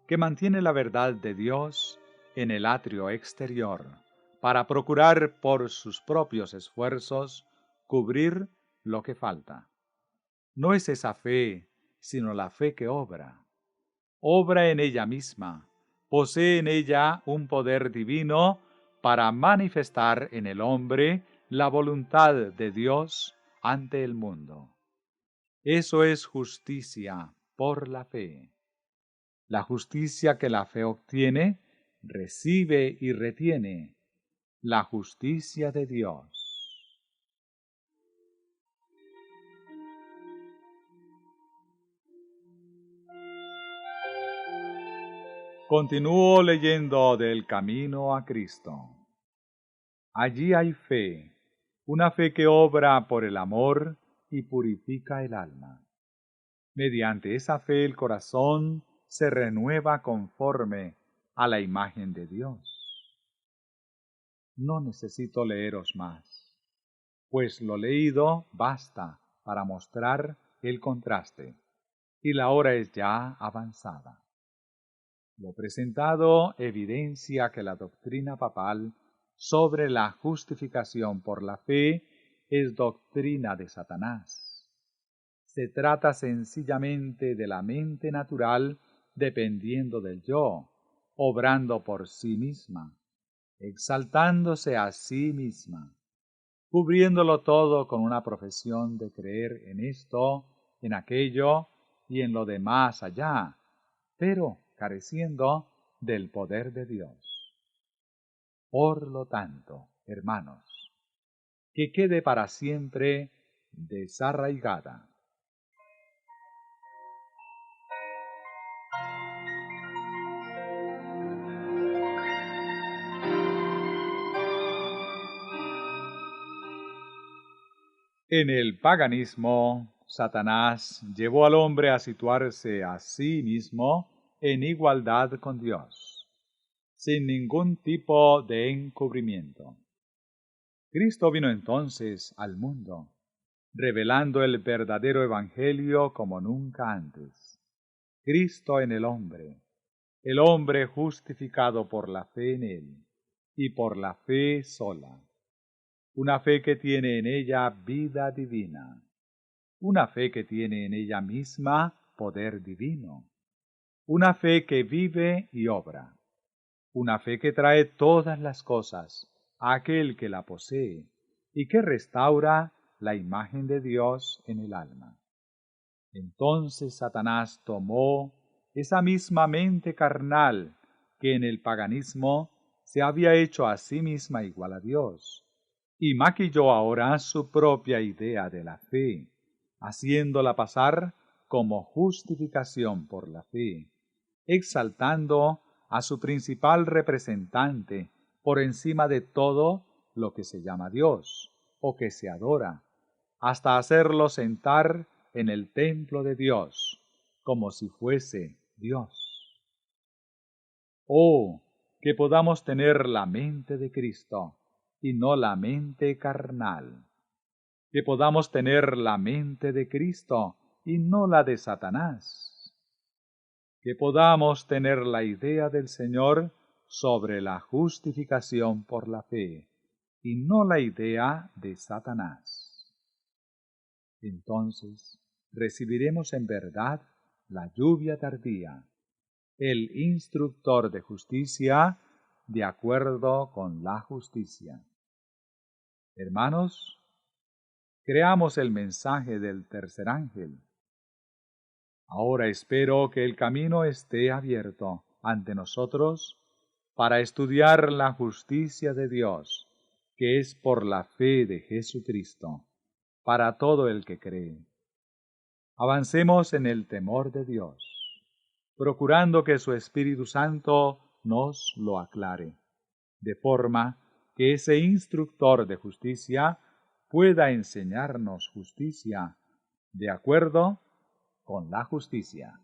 que mantiene la verdad de Dios en el atrio exterior, para procurar por sus propios esfuerzos cubrir lo que falta. No es esa fe, sino la fe que obra. Obra en ella misma, posee en ella un poder divino para manifestar en el hombre la voluntad de Dios ante el mundo. Eso es justicia por la fe. La justicia que la fe obtiene, recibe y retiene. La justicia de Dios. Continúo leyendo del camino a Cristo. Allí hay fe, una fe que obra por el amor y purifica el alma. Mediante esa fe el corazón se renueva conforme a la imagen de Dios. No necesito leeros más, pues lo leído basta para mostrar el contraste, y la hora es ya avanzada. Lo presentado evidencia que la doctrina papal sobre la justificación por la fe es doctrina de Satanás. Se trata sencillamente de la mente natural dependiendo del yo, obrando por sí misma, exaltándose a sí misma, cubriéndolo todo con una profesión de creer en esto, en aquello y en lo demás allá, pero careciendo del poder de Dios. Por lo tanto, hermanos, que quede para siempre desarraigada. En el paganismo, Satanás llevó al hombre a situarse a sí mismo en igualdad con Dios, sin ningún tipo de encubrimiento. Cristo vino entonces al mundo, revelando el verdadero evangelio como nunca antes. Cristo en el hombre justificado por la fe en él, y por la fe sola. Una fe que tiene en ella vida divina, una fe que tiene en ella misma poder divino, una fe que vive y obra, una fe que trae todas las cosas a aquel que la posee y que restaura la imagen de Dios en el alma. Entonces Satanás tomó esa misma mente carnal que en el paganismo se había hecho a sí misma igual a Dios, y maquilló ahora su propia idea de la fe, haciéndola pasar como justificación por la fe, exaltando a su principal representante por encima de todo lo que se llama Dios o que se adora, hasta hacerlo sentar en el templo de Dios, como si fuese Dios. Oh, que podamos tener la mente de Cristo y no la mente carnal. Que podamos tener la mente de Cristo y no la de Satanás. Que podamos tener la idea del Señor sobre la justificación por la fe y no la idea de Satanás. Entonces recibiremos en verdad la lluvia tardía, el instructor de justicia de acuerdo con la justicia. Hermanos, creamos el mensaje del tercer ángel. Ahora espero que el camino esté abierto ante nosotros para estudiar la justicia de Dios, que es por la fe de Jesucristo, para todo el que cree. Avancemos en el temor de Dios, procurando que su Espíritu Santo nos lo aclare, de forma que ese instructor de justicia pueda enseñarnos justicia de acuerdo con la justicia.